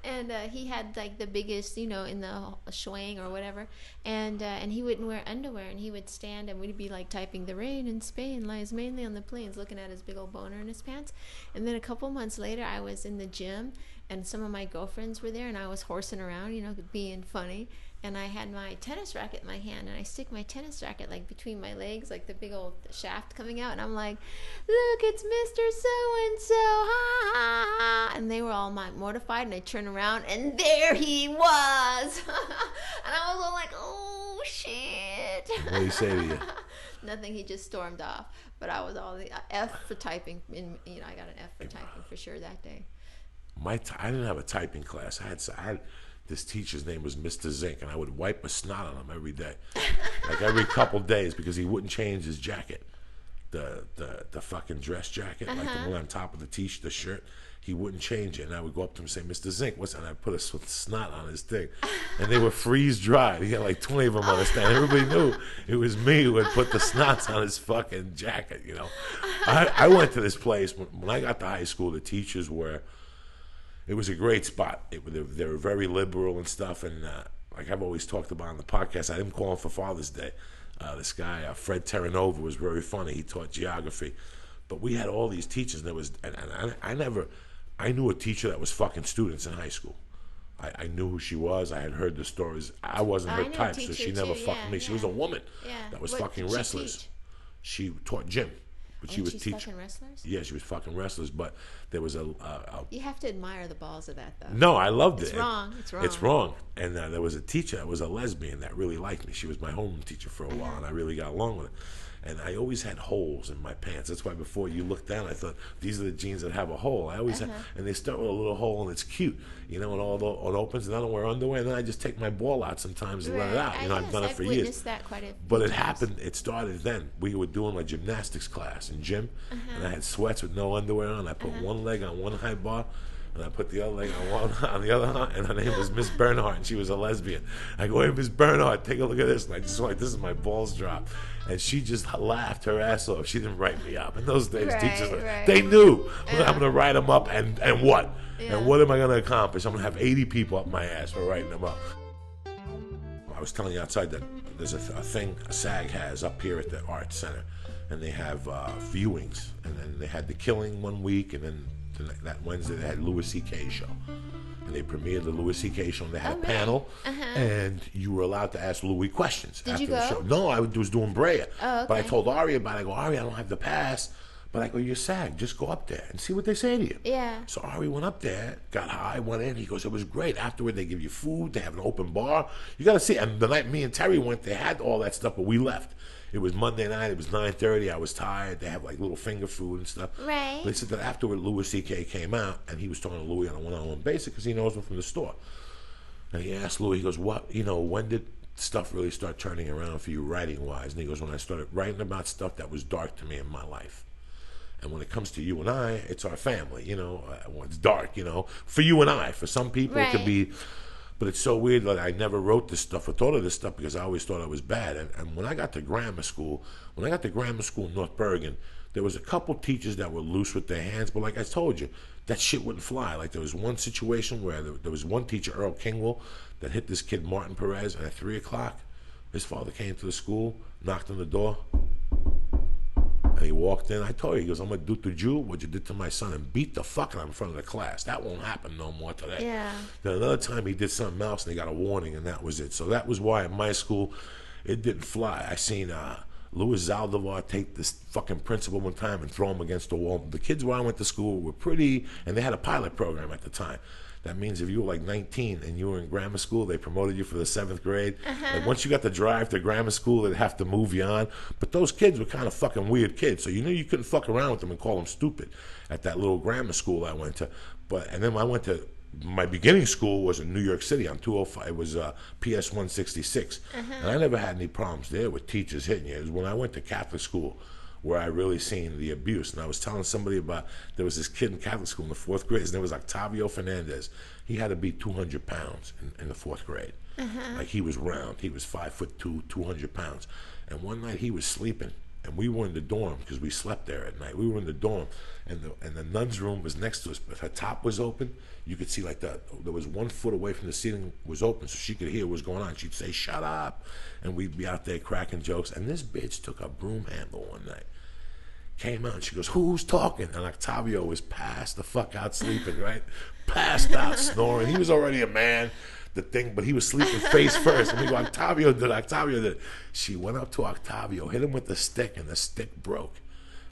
And he had like the biggest, in the schwang or whatever. And he wouldn't wear underwear. And he would stand and we'd be like typing, the rain in Spain lies mainly on the plains, looking at his big old boner in his pants. And then a couple months later, I was in the gym and some of my girlfriends were there and I was horsing around, being funny. And I had my tennis racket in my hand, and I stick my tennis racket like between my legs, like the big old shaft coming out, and I'm like, "Look, it's Mr. So-and-so, ha ha ha!" And they were all mortified, and I turned around, and there he was, and I was all like, "Oh shit!" What did he say to you? Nothing. He just stormed off. But I was all the F for typing. I got an F for typing for sure that day. I didn't have a typing class. I had this teacher's name was Mr. Zink, and I would wipe a snot on him every day, like every couple days, because he wouldn't change his jacket, the fucking dress jacket, like the one on top of the the shirt. He wouldn't change it, and I would go up to him and say, "Mr. Zink, what's that?" And I put a snot on his thing, and they were freeze dried. He had like 20 of them on the stand. Everybody knew it was me who had put the snots on his fucking jacket. You know, I went to this place when I got to high school. The teachers were, it was a great spot. They were very liberal and stuff, and like I've always talked about on the podcast, I didn't call him for Father's Day. This guy, Fred Terranova, was very funny. He taught geography, but we had all these teachers, and there was, and I knew a teacher that was fucking students in high school. I knew who she was. I had heard the stories. I wasn't her type, so she never fucked me. She was a woman that was fucking wrestlers. She taught gym, but she was teaching. Fucking wrestlers? Yeah, she was fucking wrestlers. But there was a you have to admire the balls of that, though. no, I loved it. It's wrong. It's wrong. It's wrong. And there was a teacher that was a lesbian that really liked me. She was my homeroom teacher for a while, and I really got along with her. And I always had holes in my pants. That's why before you looked down, I thought, these are the jeans that have a hole. I always had, and they start with a little hole, and it's cute, you know, and it opens, and I don't wear underwear, and then I just take my ball out sometimes and let it out. You know, I've done it for years. Witnessed that quite a But few it times. happened, it started then. We were doing my gymnastics class in gym, and I had sweats with no underwear on. I put one leg on one high bar, and I put the other leg on the other arm, and her name was Miss Bernhardt, and she was a lesbian. I go, "Hey, Miss Bernhardt, take a look at this." And I just went, "This is my balls drop." And she just laughed her ass off. She didn't write me up. In those days, teachers, they knew I'm going to write them up, and what? Yeah. And what am I going to accomplish? I'm going to have 80 people up my ass for writing them up. I was telling you outside that there's a thing SAG has up here at the Art Center, and they have viewings. And then they had The Killing one week, and then that Wednesday they had Louis C.K. show. And they premiered the Louis C.K. show, and they had a panel, and you were allowed to ask Louis questions after the show. No, I was doing Brea. Oh, okay. But I told Ari about it. I go, "Ari, I don't have the pass." But I go, "You're SAG. Just go up there and see what they say to you." Yeah. So Ari went up there, got high, went in. He goes, "It was great. Afterward, they give you food. They have an open bar. You got to see." And the night me and Terry went, they had all that stuff, but we left. It was Monday night. It was 9:30. I was tired. They have like little finger food and stuff. Right. They said that afterward, Louis C.K. came out, and he was talking to Louis on a one-on-one basis because he knows him from the store. And he asked Louis, he goes, "What, when did stuff really start turning around for you writing-wise?" And he goes, "When I started writing about stuff that was dark to me in my life. And when it comes to you and I, it's our family, it's dark, for you and I. For some people, it could be, but it's so weird that I never wrote this stuff or thought of this stuff because I always thought it was bad. And when I got to grammar school, in North Bergen, there was a couple teachers that were loose with their hands, but like I told you, that shit wouldn't fly. Like there was one situation where there was one teacher, Earl Kingwell, that hit this kid, Martin Perez, and at 3 o'clock, his father came to the school, knocked on the door, and he walked in. I told you, he goes, "I'm going to do to you what you did to my son," and beat the fuck out of him in front of the class. That won't happen no more today. Yeah. Then another time he did something else, and he got a warning, and that was it. So that was why at my school, it didn't fly. I seen Louis Zaldivar take this fucking principal one time and throw him against the wall. The kids where I went to school were pretty, and they had a pilot program at the time. That means if you were like 19 and you were in grammar school, they promoted you for the 7th grade. Like once you got the drive to grammar school, they'd have to move you on. But those kids were kind of fucking weird kids, so you knew you couldn't fuck around with them and call them stupid at that little grammar school I went to. And then I went to, my beginning school was in New York City on 205. It was PS 166. And I never had any problems there with teachers hitting you. It was when I went to Catholic school where I really seen the abuse. And I was telling somebody about, there was this kid in Catholic school in the 4th grade. His name was Octavio Fernandez. He had to be 200 pounds in the 4th grade. Like he was round. He was 5'2", 200 pounds. And one night he was sleeping, and we were in the dorm because we slept there at night. We were in the dorm, and the nun's room was next to us, but her top was open. You could see like there was 1 foot away from the ceiling was open, so she could hear what was going on. She'd say, "Shut up," and we'd be out there cracking jokes. And this bitch took a broom handle one night, came out, and she goes, "Who's talking?" And Octavio was passed the fuck out sleeping, right? Passed out, snoring. He was already a man, but he was sleeping face first. And we go, Octavio did. She went up to Octavio, hit him with the stick, and the stick broke.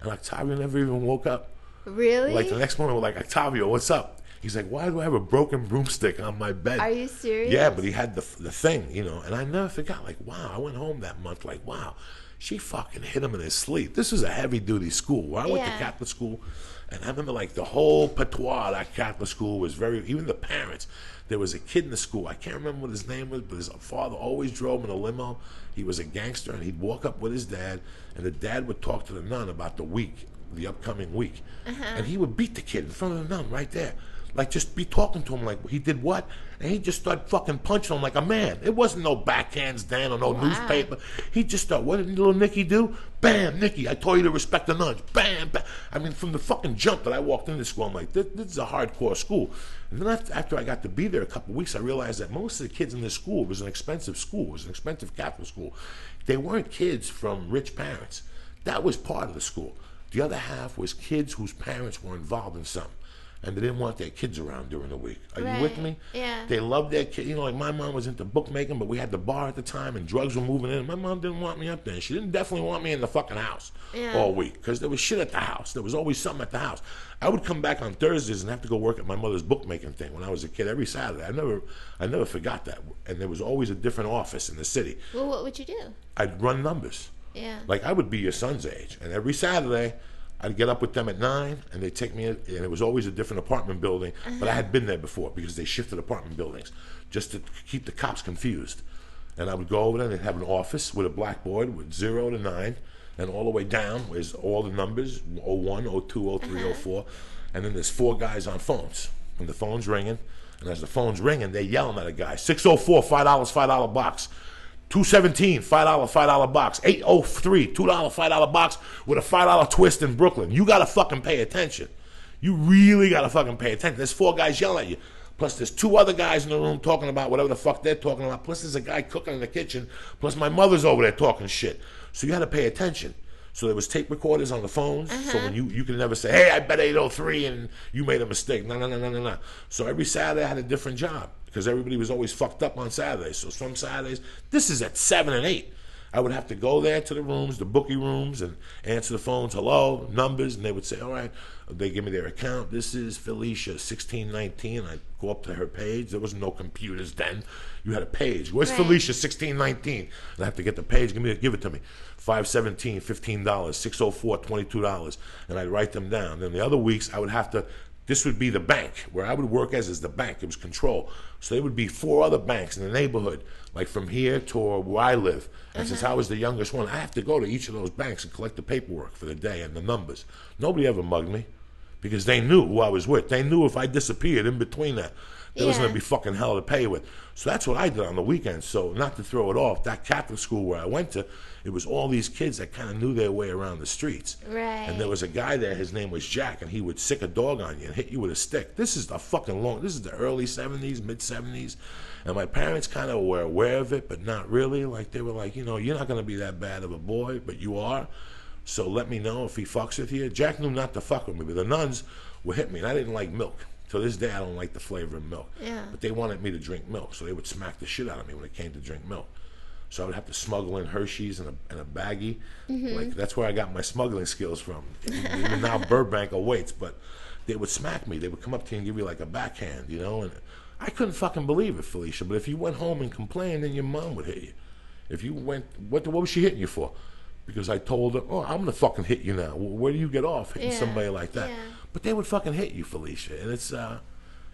And Octavio never even woke up. Really? Like the next morning, we're like, "Octavio, what's up?" He's like, "Why do I have a broken broomstick on my bed?" Are you serious? Yeah, but he had the thing, and I never forgot. Like, wow, I went home that month. Like, wow, She fucking hit him in his sleep. This was a heavy-duty school. When I went to Yeah. Catholic school, and I remember like the whole patois of that Catholic school was very, even the parents. There was a kid in the school, I can't remember what his name was, but his father always drove in a limo. He was a gangster, and he'd walk up with his dad, and the dad would talk to the nun about the upcoming week. And he would beat the kid in front of the nun right there. Like, just be talking to him like, he did what? And he just started fucking punching him like a man. It wasn't no backhands, Dan, or no newspaper. He just started, what did little Nicky do? Bam, Nicky, I told you to respect the nuns. Bam, bam. I mean, from the fucking jump that I walked into school, I'm like, this is a hardcore school. And then after I got to be there a couple of weeks, I realized that most of the kids in this school, it was an expensive school. It was an expensive Catholic school. They weren't kids from rich parents. That was part of the school. The other half was kids whose parents were involved in something, and they didn't want their kids around during the week. Are you with me? Yeah. They loved their kids. You know, like my mom was into bookmaking, but we had the bar at the time, and drugs were moving in. My mom didn't want me up there. She didn't definitely want me in the fucking house all week, because there was shit at the house. There was always something at the house. I would come back on Thursdays and have to go work at my mother's bookmaking thing when I was a kid every Saturday. I never forgot that. And there was always a different office in the city. Well, what would you do? I'd run numbers. Yeah. Like, I would be your son's age. And every Saturday, I'd get up with them at 9, and they'd take me in, and it was always a different apartment building. But I had been there before because they shifted apartment buildings just to keep the cops confused. And I would go over there, and they'd have an office with a blackboard with 0 to 9, and all the way down is all the numbers, 01, 02, 03, 04. And then there's 4 guys on phones, and the phone's ringing. And as the phone's ringing, they're yelling at a guy, 604, $5, $5 box. 217, $5 box. 803, $2 $5 box with a $5 twist in Brooklyn. You gotta fucking pay attention. You really gotta fucking pay attention. There's 4 guys yelling at you. Plus there's 2 other guys in the room talking about whatever the fuck they're talking about. Plus there's a guy cooking in the kitchen. Plus my mother's over there talking shit. So you had to pay attention. So there was tape recorders on the phones. So when you could never say, hey, I bet 803 and you made a mistake. No. So every Saturday I had a different job because everybody was always fucked up on Saturdays. So some Saturdays, this is at 7 and 8. I would have to go there to the rooms, the bookie rooms, and answer the phones, hello, numbers, and they would say, all right, they give me their account. This is Felicia, 1619. I'd go up to her page. There was no computers then. You had a page. Where's Felicia, 1619? And I have to get the page. Give it to me. 517, $15. 604, $22. And I'd write them down. Then the other weeks, I would have to, this would be the bank. Where I would work as is the bank. It was control. So there would be 4 other banks in the neighborhood, like from here to where I live. And since I was the youngest one, I have to go to each of those banks and collect the paperwork for the day and the numbers. Nobody ever mugged me because they knew who I was with. They knew if I disappeared in between that, there was going to be fucking hell to pay with. So that's what I did on the weekends. So not to throw it off, that Catholic school where I went to, it was all these kids that kind of knew their way around the streets. Right. And there was a guy there, his name was Jack, and he would sick a dog on you and hit you with a stick. This is the early 70s, mid 70s. And my parents kind of were aware of it, but not really. Like, they were like, you know, you're not going to be that bad of a boy, but you are. So let me know if he fucks with you. Jack knew not to fuck with me, but the nuns would hit me, and I didn't like milk. To this day, I don't like the flavor of milk. Yeah. But they wanted me to drink milk, so they would smack the shit out of me when it came to drink milk. So I would have to smuggle in Hershey's in a baggie. Like, that's where I got my smuggling skills from. Even now, Burbank awaits, but they would smack me. They would come up to you and give you like a backhand, you know? And I couldn't fucking believe it, Felicia. But if you went home and complained, then your mom would hit you. If you went, what was she hitting you for? Because I told her, oh, I'm going to fucking hit you now. Where do you get off hitting somebody like that? Yeah. But they would fucking hit you, Felicia. And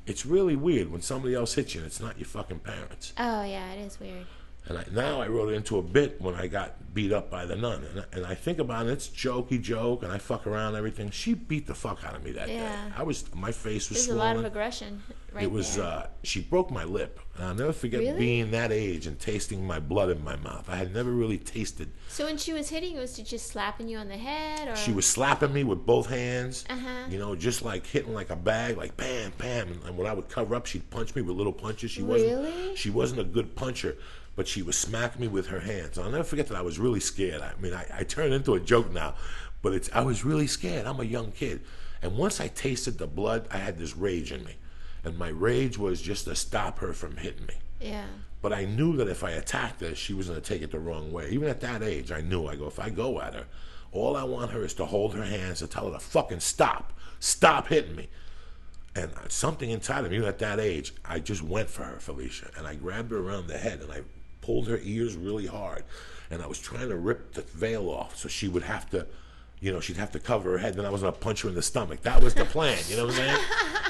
it's really weird when somebody else hits you and it's not your fucking parents. Oh, yeah, it is weird. And now I wrote it into a bit when I got beat up by the nun. And I think about it, it's jokey joke, and I fuck around and everything. She beat the fuck out of me that day. My face was There's swollen. a lot of aggression right It was, there. she broke my lip. And I'll never forget Really? being that age and tasting my blood in my mouth. I had never really tasted. So when she was hitting you, was she just slapping you on the head? Or? She was slapping me with both hands, Uh-huh. you know, just like hitting like a bag, like bam, bam. And when I would cover up, she'd punch me with little punches. She Really? She wasn't a good puncher, but she would smack me with her hands. I'll never forget that I was really scared. I mean, I turned into a joke now, but I was really scared. I'm a young kid. And once I tasted the blood, I had this rage in me. And my rage was just to stop her from hitting me. Yeah. But I knew that if I attacked her, she was going to take it the wrong way. Even at that age, I knew. If I go at her, all I want her is to hold her hands and tell her to fucking stop. Stop hitting me. And something inside of me, even at that age, I just went for her, Felicia. And I grabbed her around the head and I pulled her ears really hard, and I was trying to rip the veil off so she would have to, she'd have to cover her head. Then I was gonna punch her in the stomach. That was the plan. You know what I'm saying?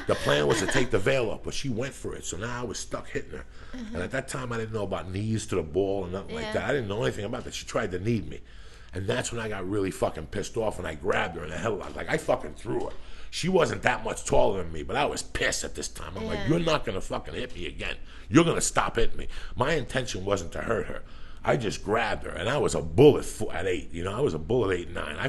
The plan was to take the veil off, but she went for it. So now I was stuck hitting her. And at that time, I didn't know about knees to the ball and nothing like that. I didn't know anything about that. She tried to knee me. And that's when I got really fucking pissed off, and I grabbed her in the headlock. Like, I fucking threw her. She wasn't that much taller than me, but I was pissed at this time. I'm like, you're not going to fucking hit me again. You're going to stop hitting me. My intention wasn't to hurt her. I just grabbed her, and I was a bullet at 8. I was a bullet 8, 9. And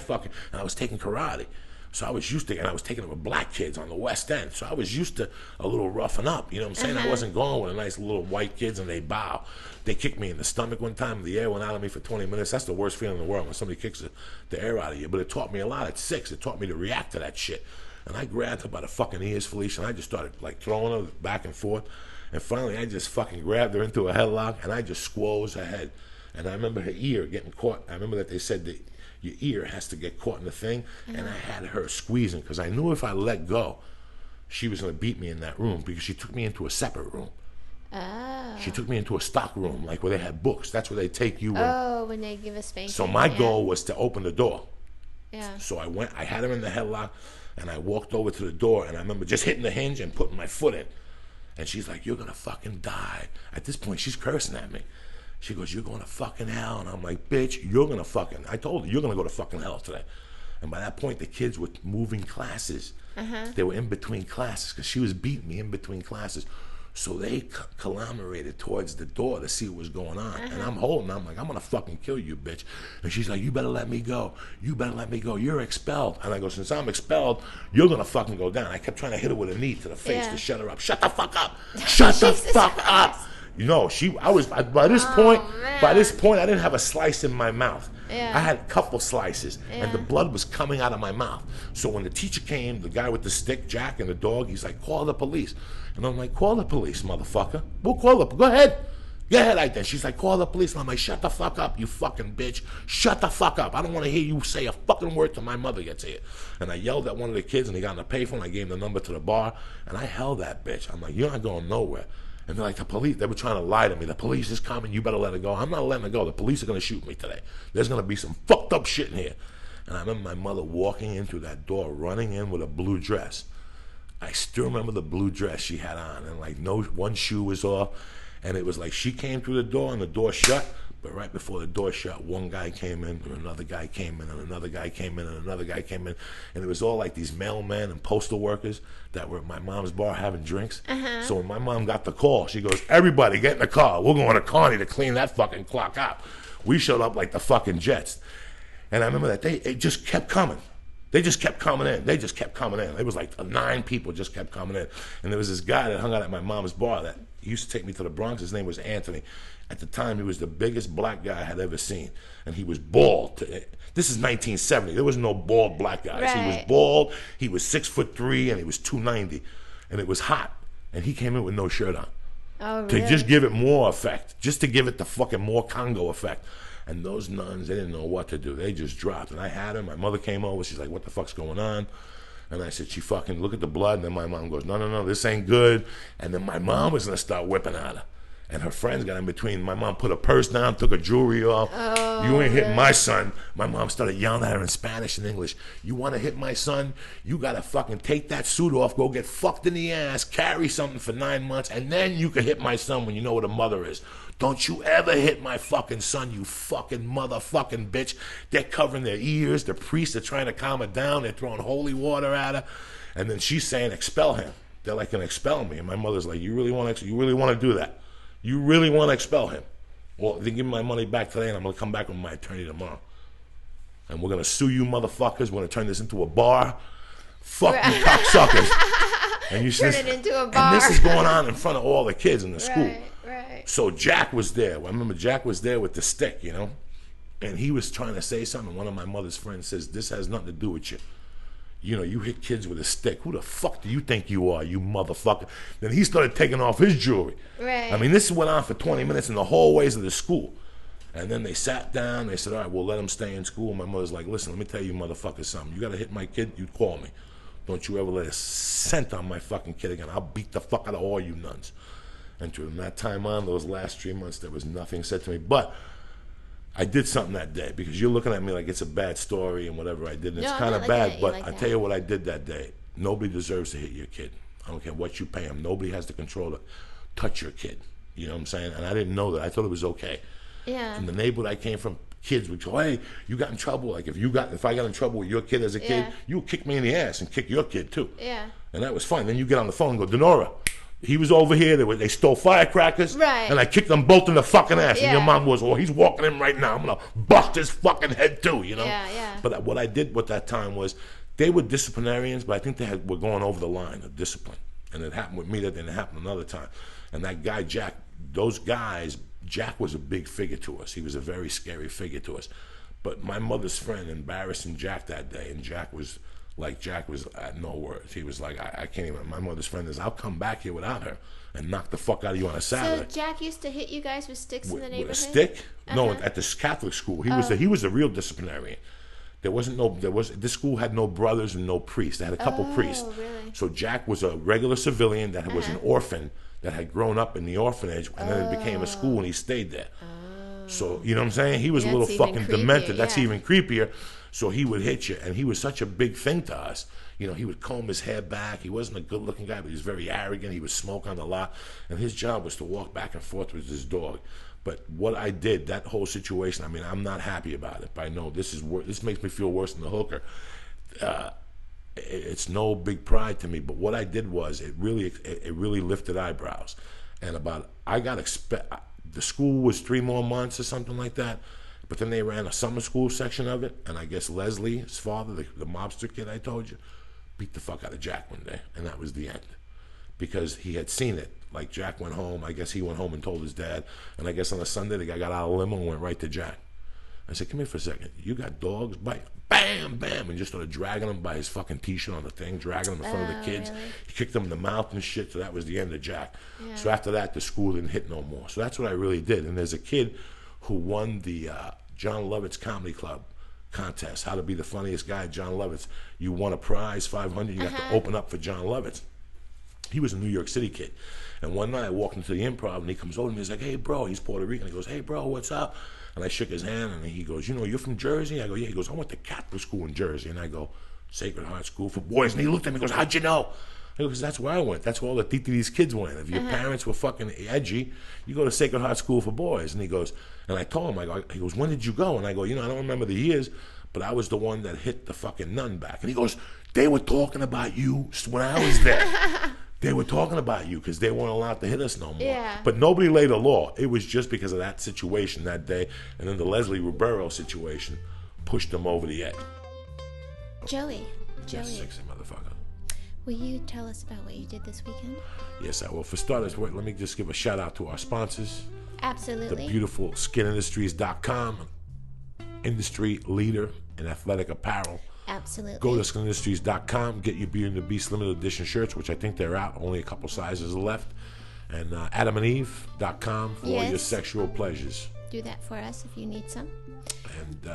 I was taking karate. So I was used to, and I was taking it with black kids on the West End. So I was used to a little roughing up. You know what I'm saying? I wasn't going with a nice little white kids and they bow. They kicked me in the stomach one time. The air went out of me for 20 minutes. That's the worst feeling in the world when somebody kicks the air out of you. But it taught me a lot at 6. It taught me to react to that shit. And I grabbed her by the fucking ears, Felicia, and I just started like throwing her back and forth. And finally, I just fucking grabbed her into a headlock, and I just squoze her head. And I remember her ear getting caught. I remember that they said that your ear has to get caught in the thing, and I had her squeezing because I knew if I let go, she was going to beat me in that room because she took me into a separate room. Oh. She took me into a stock room, like where they had books. That's where they take you. When they give a spanking. So my goal was to open the door. Yeah. So I had her in the headlock, and I walked over to the door, and I remember just hitting the hinge and putting my foot in. And she's like, you're going to fucking die. At this point, she's cursing at me. She goes, you're going to fucking hell. And I'm like, bitch, you're going to fucking, I told her, you're going to go to fucking hell today. And by that point, the kids were moving classes. They were in between classes because she was beating me in between classes. So they conglomerated towards the door to see what was going on. And I'm like, I'm going to fucking kill you, bitch. And she's like, you better let me go. You better let me go. You're expelled. And I go, since I'm expelled, you're going to fucking go down. I kept trying to hit her with a knee to the face to shut her up. Shut the fuck up. Shut the fuck up. By this point, I didn't have a slice in my mouth. Yeah. I had a couple slices, and the blood was coming out of my mouth. So when the teacher came, the guy with the stick, Jack, and the dog, he's like, call the police. And I'm like, call the police, motherfucker. We'll call the, go ahead. Go ahead, like that. She's like, call the police. And I'm like, shut the fuck up, you fucking bitch. Shut the fuck up. I don't want to hear you say a fucking word till my mother gets here. And I yelled at one of the kids, and he got on the payphone. I gave him the number to the bar, and I held that bitch. I'm like, you're not going nowhere. And they're like, the police, they were trying to lie to me. The police is coming, you better let her go. I'm not letting her go. The police are going to shoot me today. There's going to be some fucked up shit in here. And I remember my mother walking in through that door, running in with a blue dress. I still remember the blue dress she had on, and like no one shoe was off. And it was like she came through the door and the door shut, but right before the door shut, one guy came in, and another guy came in, and another guy came in, and another guy came in. And it was all like these mailmen and postal workers that were at my mom's bar having drinks. So when my mom got the call, she goes, everybody get in the car. We're going to Kearney to clean that fucking clock out. We showed up like the fucking Jets. And I remember that it just kept coming. They just kept coming in. They just kept coming in. It was like 9 people just kept coming in. And there was this guy that hung out at my mom's bar that used to take me to the Bronx. His name was Anthony. At the time, he was the biggest black guy I had ever seen. And he was bald. This is 1970. There was no bald black guys. Right. He was bald. He was 6'3", and he was 290. And it was hot. And he came in with no shirt on. Oh, To really? just give it more effect. Just to give it the fucking more Congo effect. And those nuns, they didn't know what to do. They just dropped. And I had her. My mother came over. She's like, what the fuck's going on? And I said, she fucking, look at the blood. And then my mom goes, no, this ain't good. And then my mom was going to start whipping at her. And her friends got in between. My mom put her purse down, took her jewelry off. You ain't hitting my son. My mom started yelling at her in Spanish and English. You want to hit my son? You got to fucking take that suit off, go get fucked in the ass, carry something for 9 months, and then you can hit my son when you know what a mother is. Don't you ever hit my fucking son, you fucking motherfucking bitch. They're covering their ears. The priests are trying to calm her down. They're throwing holy water at her. And then she's saying, expel him. They're like, gonna expel me. And my mother's like, you really want to do that? You really want to expel him? Well, they give me my money back today, and I'm going to come back with my attorney tomorrow. And we're going to sue you motherfuckers. We're going to turn this into a bar. Fuck you cocksuckers. And you Turn it into a bar. And this is going on in front of all the kids in the school. Right. So Jack was there. I remember Jack was there with the stick, you know. And he was trying to say something. One of my mother's friends says, this has nothing to do with you. You know, you hit kids with a stick. Who the fuck do you think you are, you motherfucker? Then he started taking off his jewelry. Right. I mean, this went on for 20 minutes in the hallways of the school. And then they sat down. They said, all right, we'll let him stay in school. My mother's like, listen, let me tell you motherfuckers something. You got to hit my kid, you call me. Don't you ever let a cent on my fucking kid again. I'll beat the fuck out of all you nuns. And from that time on, those last 3 months, there was nothing said to me. But I did something that day, because you're looking at me like it's a bad story and whatever I did. And No, it's I'm kind not of looking bad, at you but like I that. tell you what I did that day. Nobody deserves to hit your kid. I don't care what you pay them. Nobody has the control to touch your kid. You know what I'm saying? And I didn't know that. I thought it was okay. Yeah. In the neighborhood I came from, kids would go, "Hey, you got in trouble." Like if I got in trouble with your kid as a kid, Yeah. you would kick me in the ass and kick your kid too. Yeah. And that was fun. Then you get on the phone and go, "Denora, he was over here. They stole firecrackers, Right. and I kicked them both in the fucking ass." And Yeah. your mom was, "Well, he's walking in right now. I'm gonna bust his fucking head too." You know. Yeah, yeah. But what I did with that time was, they were disciplinarians, but I think were going over the line of discipline. And it happened with me. That didn't happen another time. And that guy Jack, those guys, Jack was a big figure to us. He was a very scary figure to us. But my mother's friend embarrassing Jack that day, and Jack was at no words. He was like, I can't even. My mother's friend is, "I'll come back here without her and knock the fuck out of you on a So Saturday." Jack used to hit you guys with sticks in the With neighborhood? a stick? No, Uh-huh. at this Catholic school. He was a real disciplinarian. This school had no brothers and no priests. They had a couple priests. Really? So Jack was a regular civilian that was an orphan that had grown up in the orphanage, and then it became a school, and he stayed there. So, you know what I'm saying? He was a That's little even fucking creepier, demented. That's yeah. even creepier. So he would hit you, and he was such a big thing to us. You know, he would comb his hair back. He wasn't a good-looking guy, but he was very arrogant. He would smoke on the lot, and his job was to walk back and forth with his dog. But what I did, that whole situation, I mean, I'm not happy about it. But I know this makes me feel worse than the hooker. It's no big pride to me, but what I did was it really lifted eyebrows. And the school was 3 more months or something like that, but then they ran a summer school section of it, and I guess Leslie's father, the mobster kid I told you, beat the fuck out of Jack one day, and that was the end, because he had seen it. Like Jack went home, I guess he went home and told his dad, and I guess on a Sunday the guy got out of the limo and went right to Jack. I said, "Come here for a second. You got dogs? Bite." Bam, bam, and just started dragging him by his fucking t-shirt on the thing, dragging him in front of the kids. Really? He kicked him in the mouth and shit, so that was the end of Jack. Yeah. So after that, the school didn't hit no more. So that's what I really did. And there's a kid who won the John Lovitz Comedy Club contest, how to be the funniest guy at John Lovitz. You won a prize, $500, you got to open up for John Lovitz. He was a New York City kid. And one night I walked into the Improv, and he comes over to me, he's like, "Hey, bro," he's Puerto Rican. He goes, "Hey, bro, what's up?" And I shook his hand, and he goes, "You know, you're from Jersey?" I go, "Yeah." He goes, "I went to Catholic school in Jersey." And I go, "Sacred Heart School for Boys." And he looked at me and goes, "How'd you know?" I go, "Because that's where I went. That's where all the these kids went. If your parents were fucking edgy, you go to Sacred Heart School for Boys." And he goes, and I told him, he goes, "When did you go?" And I go, "You know, I don't remember the years, but I was the one that hit the fucking nun back." And he goes, "They were talking about you when I was there." They were talking about you because they weren't allowed to hit us no more. Yeah. But nobody laid a law. It was just because of that situation that day. And then the Leslie Ribeiro situation pushed them over the edge. Joey, Sexy motherfucker. will you tell us about what you did this weekend? Yes, I will. For starters, let me just give a shout out to our sponsors. The Absolutely. beautiful skinindustries.com, industry leader in athletic apparel. Absolutely. Go to skinindustries.com, get your Beauty and the Beast limited edition shirts, which I think they're out, only a couple sizes left. And adamandeve.com for all your Yes. sexual pleasures. Do that for us if you need some. And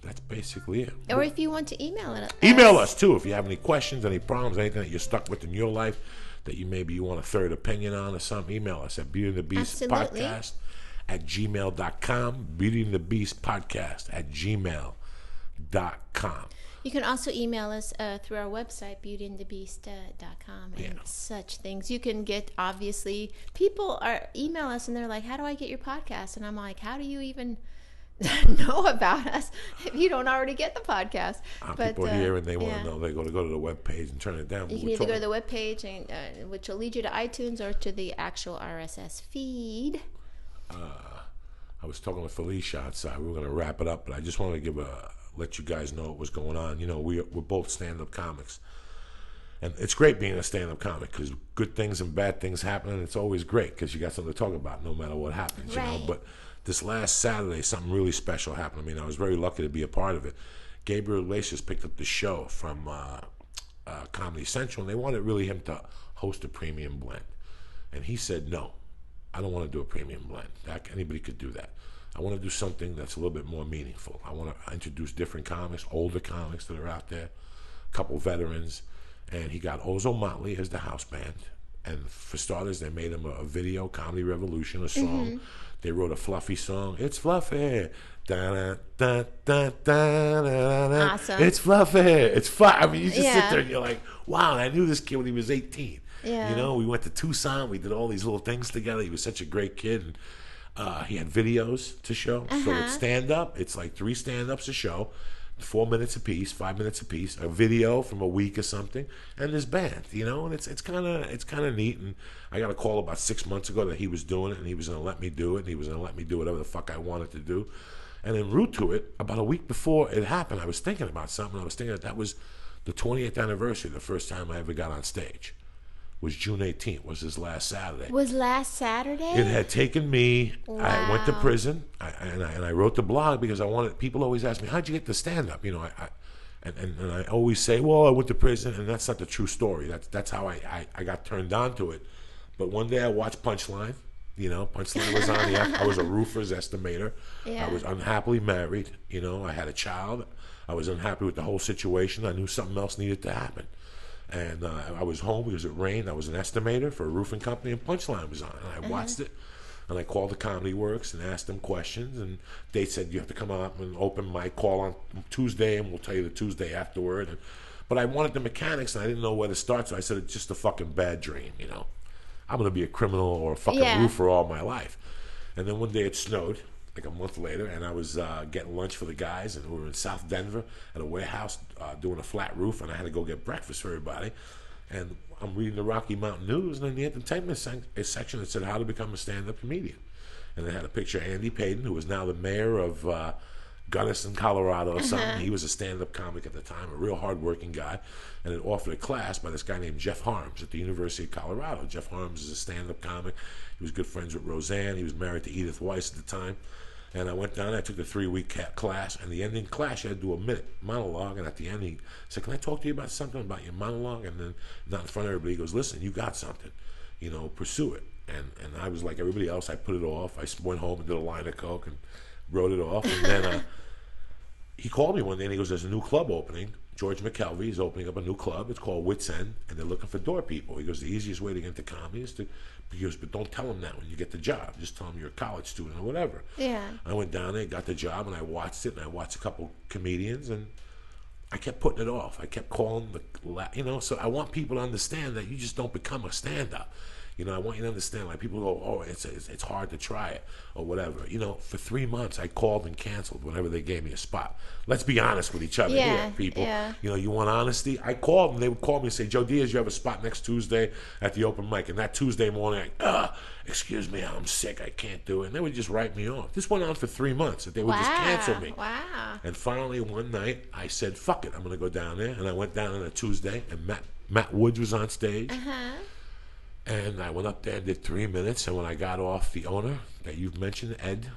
that's basically it. Or if you want to email it. Email us too if you have any questions, any problems, anything that you're stuck with in your life that maybe you want a third opinion on or something. Email us at Beauty and the Beast Absolutely. Podcast at gmail.com. Beauty and the Beast Podcast at gmail.com. You can also email us through our website, beautyandthebeast.com, and such things. You can get, obviously, people email us and they're like, "How do I get your podcast?" And I'm like, "How do you even know about us if you don't already get the podcast?" People here and they want to know, they go to the web page and turn it down. You can either go to the web page, and which will lead you to iTunes, or to the actual RSS feed. I was talking with Felicia outside. We were going to wrap it up, but I just wanted to let you guys know what was going on. You know, we're both stand-up comics. And it's great being a stand-up comic because good things and bad things happen, and it's always great because you got something to talk about no matter what happens, you know. Right. But this last Saturday, something really special happened. I mean, I was very lucky to be a part of it. Gabriel Iglesias picked up the show from Comedy Central, and they wanted really him to host a premium blend. And he said, "No, I don't want to do a premium blend. Anybody could do that. I want to do something that's a little bit more meaningful. I want to introduce different comics, older comics that are out there, a couple veterans." And he got Ozo Motley as the house band, And for starters, they made him a video, Comedy Revolution, a song. They wrote a fluffy song. It's fluffy. Da, da, da, da, da, da, da. Awesome. It's fluffy. It's fun. I mean, you just sit Yeah. there and you're like, wow. And I knew this kid when he was 18. Yeah. You know, we went to Tucson. We did all these little things together. He was such a great kid. And he had videos to show. So it's stand up. It's like 3 stand ups a show, 4 minutes apiece, 5 minutes apiece. A video from a week or something, and this band. You know, and it's kind of neat. And I got a call about 6 months ago that he was doing it, and he was going to let me do it, and he was going to let me do whatever the fuck I wanted to do. And en route to it, about a week before it happened, I was thinking about something. I was thinking that was the 28th anniversary, the first time I ever got on stage. Was June 18th, was his last Saturday. Was last Saturday? It had taken me. I went to Wow. prison, and I wrote the blog because I wanted. People always ask me, "How'd you get to stand up?" You know, and I always say, "Well, I went to prison," and that's not the true story. That's how I got turned on to it. But one day I watched Punchline. You know, Punchline was on. I was a roofer's estimator. Yeah. I was unhappily married. You know, I had a child. I was unhappy with the whole situation. I knew something else needed to happen. And I was home because it rained. I was an estimator for a roofing company, and Punchline was on. And I watched it, and I called the Comedy Works and asked them questions. And they said, you have to come up and open my call on Tuesday, and we'll tell you the Tuesday afterward. But I wanted the mechanics, and I didn't know where to start, so I said, it's just a fucking bad dream, you know. I'm going to be a criminal or a fucking Yeah. roofer all my life. And then one day it snowed, like a month later, and I was getting lunch for the guys, and we were in South Denver at a warehouse doing a flat roof, and I had to go get breakfast for everybody. And I'm reading the Rocky Mountain News, and in the entertainment section it said how to become a stand-up comedian. And they had a picture of Andy Payton, who was now the mayor of Gunnison, Colorado or something. He was a stand-up comic at the time, a real hard-working guy, and it offered a class by this guy named Jeff Harms at the University of Colorado. Jeff Harms is a stand-up comic. He was good friends with Roseanne. He was married to Edith Weiss at the time. And I went down there, I took the 3-week class, and the ending class, you had to do a minute monologue, and at the end he said, can I talk to you about something, about your monologue? And then, not in front of everybody, he goes, listen, you got something, you know, pursue it. And I was like everybody else, I put it off. I went home and did a line of coke and wrote it off. And then he called me one day and he goes, there's a new club opening. George McKelvey is opening up a new club. It's called Wits End, and they're looking for door people. He goes, the easiest way to get into comedy is to, he goes, but don't tell them that when you get the job. Just tell them you're a college student or whatever. Yeah. I went down there, got the job, and I watched it, and I watched a couple comedians, and I kept putting it off. I kept calling you know, so I want people to understand that you just don't become a stand-up. You know, I want you to understand, like, people go, oh, it's hard to try it, or whatever. You know, for 3 months, I called and canceled whenever they gave me a spot. Let's be honest with each other Yeah, here, people. yeah. You know, you want honesty? I called, and they would call me and say, Joe Diaz, you have a spot next Tuesday at the open mic. And that Tuesday morning, excuse me, I'm sick, I can't do it. And they would just write me off. This went on for 3 months, that they would just cancel me. Wow. And finally, one night, I said, fuck it, I'm going to go down there. And I went down on a Tuesday, and Matt Woods was on stage. And I went up there and did 3 minutes. And when I got off, the owner that you've mentioned, Ed,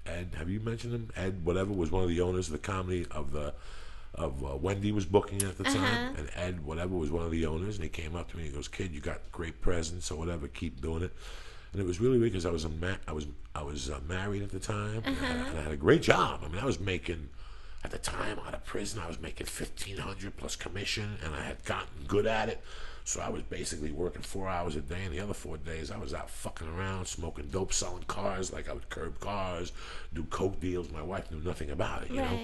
have you mentioned him? Ed, whatever, was one of the owners of the comedy of Wendy was booking at the time. And Ed, whatever, was one of the owners. And he came up to me and he goes, kid, you got great presence or whatever, keep doing it. And it was really weird because I was married at the time, and I had a great job. I mean, I was making, at the time, out of prison, I was making $1,500 plus commission, and I had gotten good at it. So I was basically working 4 hours a day, and the other 4 days I was out fucking around, smoking dope, selling cars. Like, I would curb cars, do coke deals. My wife knew nothing about it, you know.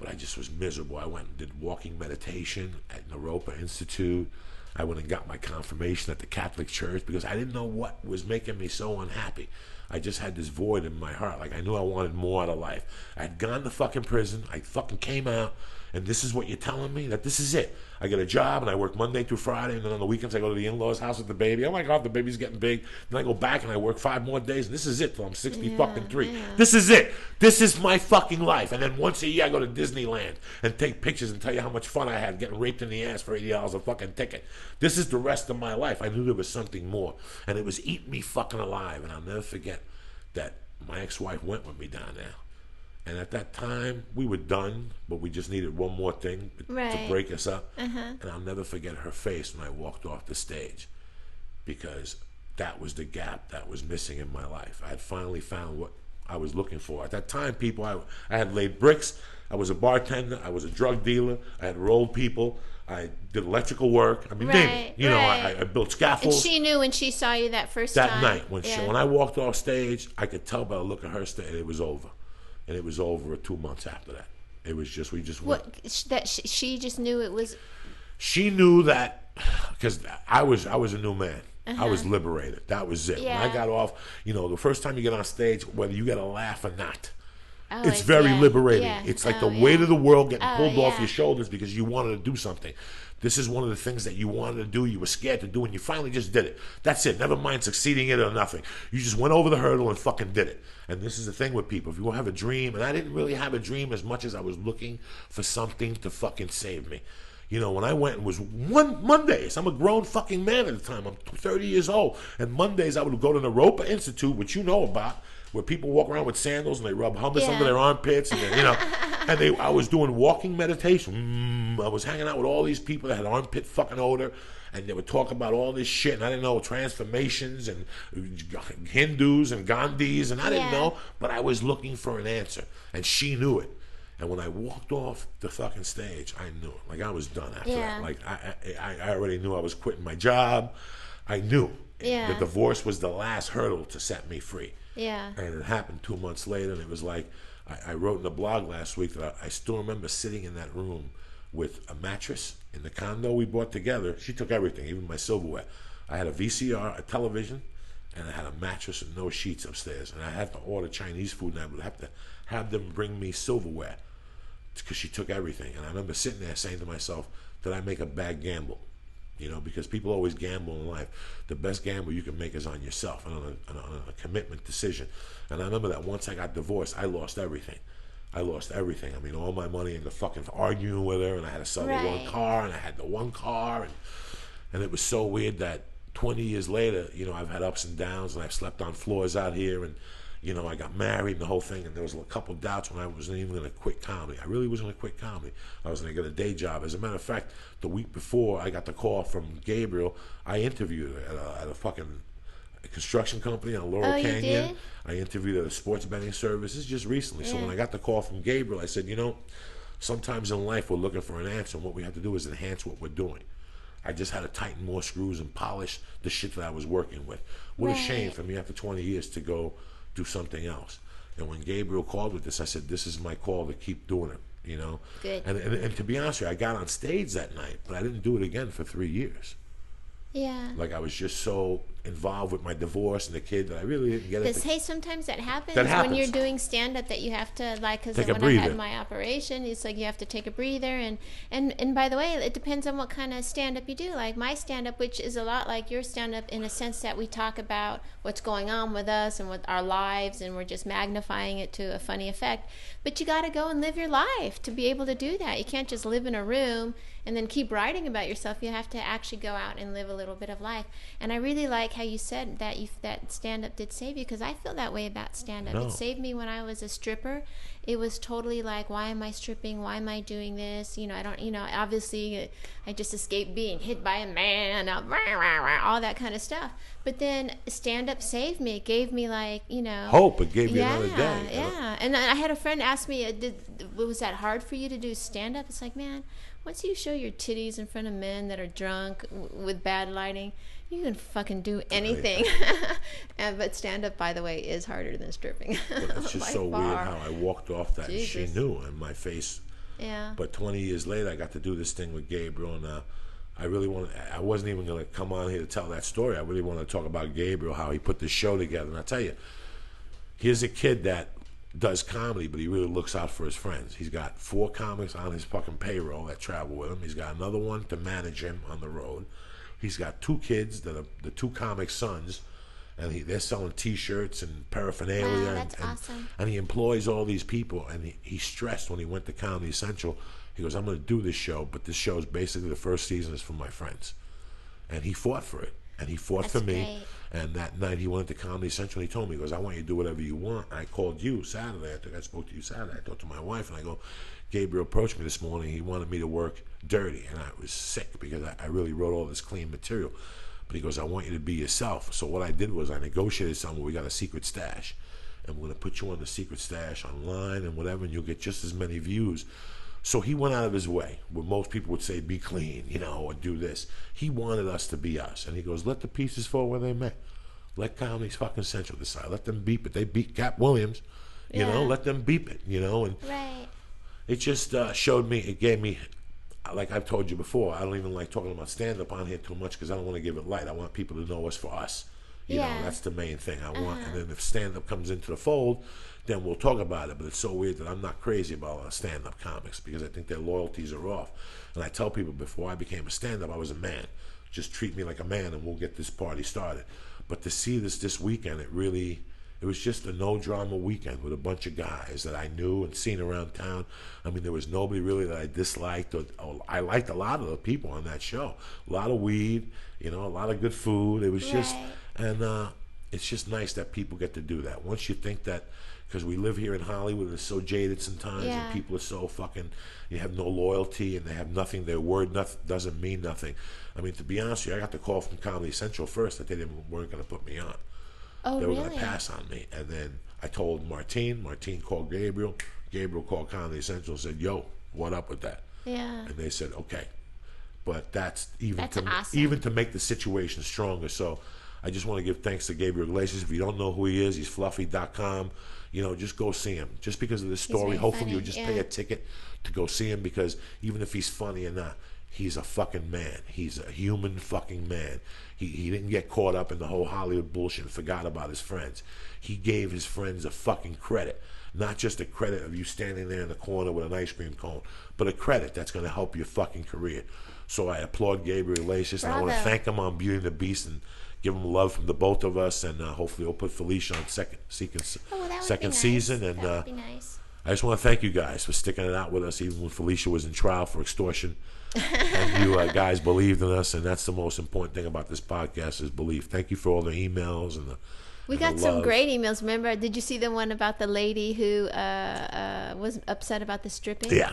But I just was miserable. I went and did walking meditation at Naropa Institute. I went and got my confirmation at the Catholic Church because I didn't know what was making me so unhappy. I just had this void in my heart. Like, I knew I wanted more out of life. I had gone to fucking prison. I fucking came out. And this is what you're telling me? That this is it? I get a job and I work Monday through Friday, and then on the weekends I go to the in-laws' house with the baby. Oh my God, the baby's getting big. Then I go back and I work 5 more days, and this is it till I'm 60 fucking 3. This is it. This is my fucking life. And then once a year I go to Disneyland and take pictures and tell you how much fun I had getting raped in the ass for $80 a fucking ticket. This is the rest of my life. I knew there was something more, and it was eating me fucking alive. And I'll never forget that my ex-wife went with me down there. And at that time, we were done, but we just needed one more thing to break us up. And I'll never forget her face when I walked off the stage, because that was the gap that was missing in my life. I had finally found what I was looking for. At that time, people, I had laid bricks. I was a bartender. I was a drug dealer. I had rolled people. I did electrical work. I mean, name it. You know, I built And scaffolds. she knew when she saw you that first That time. night, when I walked off stage, I could tell by the look of her stage it was over. And it was over 2 months after that. It was just, we just went. She just knew it was. She knew that, because I was a new man. I was liberated. That was it. Yeah. When I got off, you know, the first time you get on stage, whether you get a laugh or not, Oh, it's very liberating. yeah. It's like Oh, the weight yeah. of the world getting pulled off yeah. your shoulders because you wanted to do something. This is one of the things that you wanted to do, you were scared to do, and you finally just did it. That's it. Never mind succeeding it or nothing. You just went over the hurdle and fucking did it. And this is the thing with people. If you have a dream, and I didn't really have a dream as much as I was looking for something to fucking save me. You know, when I went, it was Mondays. I'm a grown fucking man at the time. I'm 30 years old. And Mondays, I would go to the Naropa Institute, which you know about, where people walk around with sandals and they rub hummus under their armpits, and you know, and I was doing walking meditation. I was hanging out with all these people that had armpit fucking odor, and they would talk about all this shit, and I didn't know transformations and Hindus and Gandhis, and I didn't know, but I was looking for an answer, and she knew it. And when I walked off the fucking stage, I knew it. Like, I was done after that. Like, I already knew I was quitting my job. I knew the divorce was the last hurdle to set me free. Yeah. And it happened 2 months later, and it was like, I wrote in the blog last week that I still remember sitting in that room with a mattress in the condo we bought together. She took everything, even my silverware. I had a VCR, a television, and I had a mattress and no sheets upstairs. And I had to order Chinese food, and I would have to have them bring me silverware because she took everything. And I remember sitting there saying to myself, did I make a bad gamble? You know, because people always gamble in life. The best gamble you can make is on yourself and on a commitment decision. And I remember that once I got divorced, I lost everything. I lost everything. I mean, all my money and the fucking arguing with her, and I had to sell the one car, and I had the one car, and it was so weird that 20 years later, you know, I've had ups and downs, and I've slept on floors out here, and you know, I got married and the whole thing, and there was a couple of doubts when I wasn't even going to quit comedy. I really wasn't going to quit comedy. I was going to get a day job. As a matter of fact, the week before I got the call from Gabriel, I interviewed her at a fucking construction company on Laurel Canyon. You did? I interviewed at a sports betting service. This is just recently. So when I got the call from Gabriel, I said, you know, sometimes in life we're looking for an answer, and what we have to do is enhance what we're doing. I just had to tighten more screws and polish the shit that I was working with. What a shame for me after 20 years to go do something else. And when Gabriel called with this, I said, this is my call to keep doing it, you know. Good. And to be honest with you, I got on stage that night, but I didn't do it again for 3 years. Yeah. Like, I was just so involved with my divorce and the kid that I really didn't get Because, it. hey, sometimes that happens, That happens. when you're doing stand-up, that you have to, like, because Take a when I had breather. my operation, it's like you have to take a breather. And by the way, it depends on what kind of stand-up you do. Like, my stand-up, which is a lot like your stand-up in a sense that we talk about what's going on with us and with our lives, and we're just magnifying it to a funny effect. But you got to go and live your life to be able to do that. You can't just live in a room and then keep writing about yourself. You have to actually go out and live a little bit of life. And I really like how you said that that stand-up did save you, because I feel that way about stand-up. No. It saved me when I was a stripper. It was totally like, why am I stripping? Why am I doing this? You know, I don't, you know, obviously I just escaped being hit by a man, all that kind of stuff. But then stand-up saved me. It gave me, like, you know, Hope. It gave you another day. Yeah. And I had a friend ask me, was that hard for you to do stand-up? It's like, man, once you show your titties in front of men that are drunk with bad lighting, you can fucking do anything. But stand-up, by the way, is harder than stripping. But it's just By so weird far. how I walked off that, and she Jesus. knew in my face. Yeah. But 20 years later, I got to do this thing with Gabriel, and I wasn't even going to come on here to tell that story. I really wanted to talk about Gabriel, how he put this show together. And I tell you, here's a kid that does comedy, but he really looks out for his friends. He's got 4 comics on his fucking payroll that travel with him. He's got another one to manage him on the road. He's got 2 kids that are the 2 comic sons, and they're selling T-shirts and paraphernalia. Wow, that's and, awesome. And he employs all these people, and he stressed when he went to Comedy Central. He goes, I'm going to do this show, but this show is basically, the first season is for my friends. And he fought for it. And he fought That's for me. great. And that night he went to Comedy Central. He told me, he goes, I want you to do whatever you want. I called you Saturday. I think I spoke to you Saturday. I talked to my wife, and I go, Gabriel approached me this morning. He wanted me to work dirty. And I was sick because I really wrote all this clean material. But he goes, I want you to be yourself. So what I did was I negotiated something where we got a secret stash. and we're going to put you on the Secret Stash online and whatever, and you'll get just as many views. So he went out of his way, where most people would say, be clean, or do this. He wanted us to be us. And he goes, let the pieces fall where they may. Let Comedy fucking Central decide. Let them beep it. They beat Cap Williams, let them beep it, and Right. it just showed me, it gave me, like I've told you before, I don't even like talking about stand-up on here too much because I don't want to give it light. I want people to know us for us. That's the main thing I want. And then if stand-up comes into the fold, then we'll talk about it. But it's so weird that I'm not crazy about stand-up comics because I think their loyalties are off. And I tell people, before I became a stand-up, I was a man. Just treat me like a man and we'll get this party started. But to see this weekend, it was just a no-drama weekend with a bunch of guys that I knew and seen around town. I mean, there was nobody really that I disliked. I liked a lot of the people on that show. A lot of weed, a lot of good food. It was just, and it's just nice that people get to do that. Once you think that, because we live here in Hollywood, it's so jaded sometimes, and people are so fucking, you have no loyalty, and they have nothing, their word doesn't mean nothing. I mean, to be honest with you, I got the call from Comedy Central first that they weren't going to put me on. Oh, they were really? going to pass on me. And then I told Martine called Gabriel called Comedy Central and said, yo, what up with that? Yeah. And they said, okay. But that's awesome. even to make the situation stronger. So I just want to give thanks to Gabriel Iglesias. If you don't know who he is, he's fluffy.com. Just go see him. Just because of this story, hopefully funny, you'll just pay a ticket to go see him, because even if he's funny or not, he's a fucking man. He's a human fucking man. He didn't get caught up in the whole Hollywood bullshit and forgot about his friends. He gave his friends a fucking credit. Not just a credit of you standing there in the corner with an ice cream cone, but a credit that's going to help your fucking career. So I applaud Gabriel Iglesias, and I want to thank him on Beauty and the Beast and give him love from the both of us, and hopefully we'll put Felicia on second season. And that would be nice. I just want to thank you guys for sticking it out with us, even when Felicia was in trial for extortion. And you guys believed in us, and that's the most important thing about this podcast is belief. Thank you for all the emails and the. We got some great emails. Remember, did you see the one about the lady who was upset about the stripping? Yeah,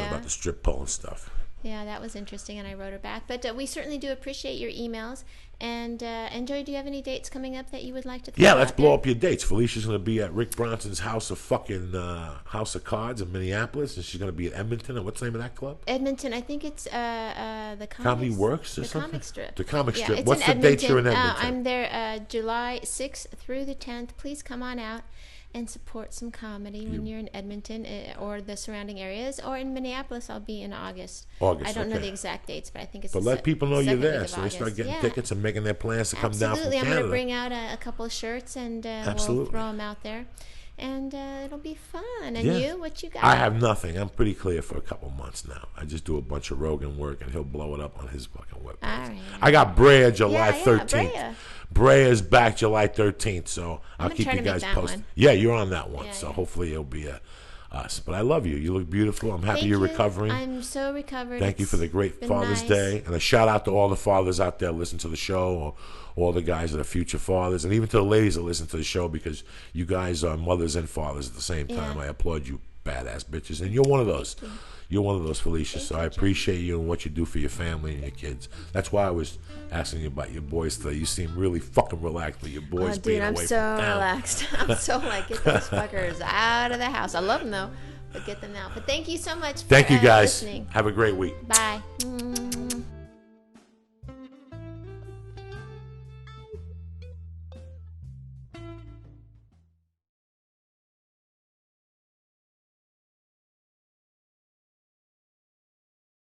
about the strip pole and stuff. Yeah, that was interesting, and I wrote her back. But we certainly do appreciate your emails. And Joey, do you have any dates coming up that you would like to throw let's out blow there? up your dates. Felicia's going to be at Rick Bronson's House of Cards in Minneapolis, and she's going to be at Edmonton. And what's the name of that club? Edmonton. I think it's the Comedy Works or the something? Comic Strip. The Comic Strip. It's What's in the date you're in Edmonton. Edmonton? I'm there July 6th through the 10th. Please come on out and support some comedy when you're in Edmonton or the surrounding areas. Or in Minneapolis, I'll be in August. I don't know the exact dates, but I think it's But let people know you're there, so they start getting tickets and making their plans to come down from Canada. I'm going to bring out a couple of shirts, and we'll throw them out there. And it'll be fun. And you, what you got? I have nothing. I'm pretty clear for a couple months now. I just do a bunch of Rogan work, and he'll blow it up on his fucking webpage. All right. I got Brea July 13th. Brea. Brea's back July 13th, so I'll keep you guys posted. One. Yeah, you're on that one, so hopefully it'll be us. But I love you. You look beautiful. I'm happy you're recovering. I'm so recovered. Thank you for the great Father's Day. And a shout out to all the fathers out there listening to the show, or all the guys that are future fathers, and even to the ladies that listen to the show, because you guys are mothers and fathers at the same time. I applaud you, badass bitches. And you're one of those. You're one of those, Felicia. So I appreciate you and what you do for your family and your kids. That's why I was asking you about your boys today. You seem really fucking relaxed with your boys being away from town. I'm so relaxed. I'm so like, get those fuckers out of the house. I love them though, but get them out. But thank you so much for Thank you guys. listening. Have a great week. Bye.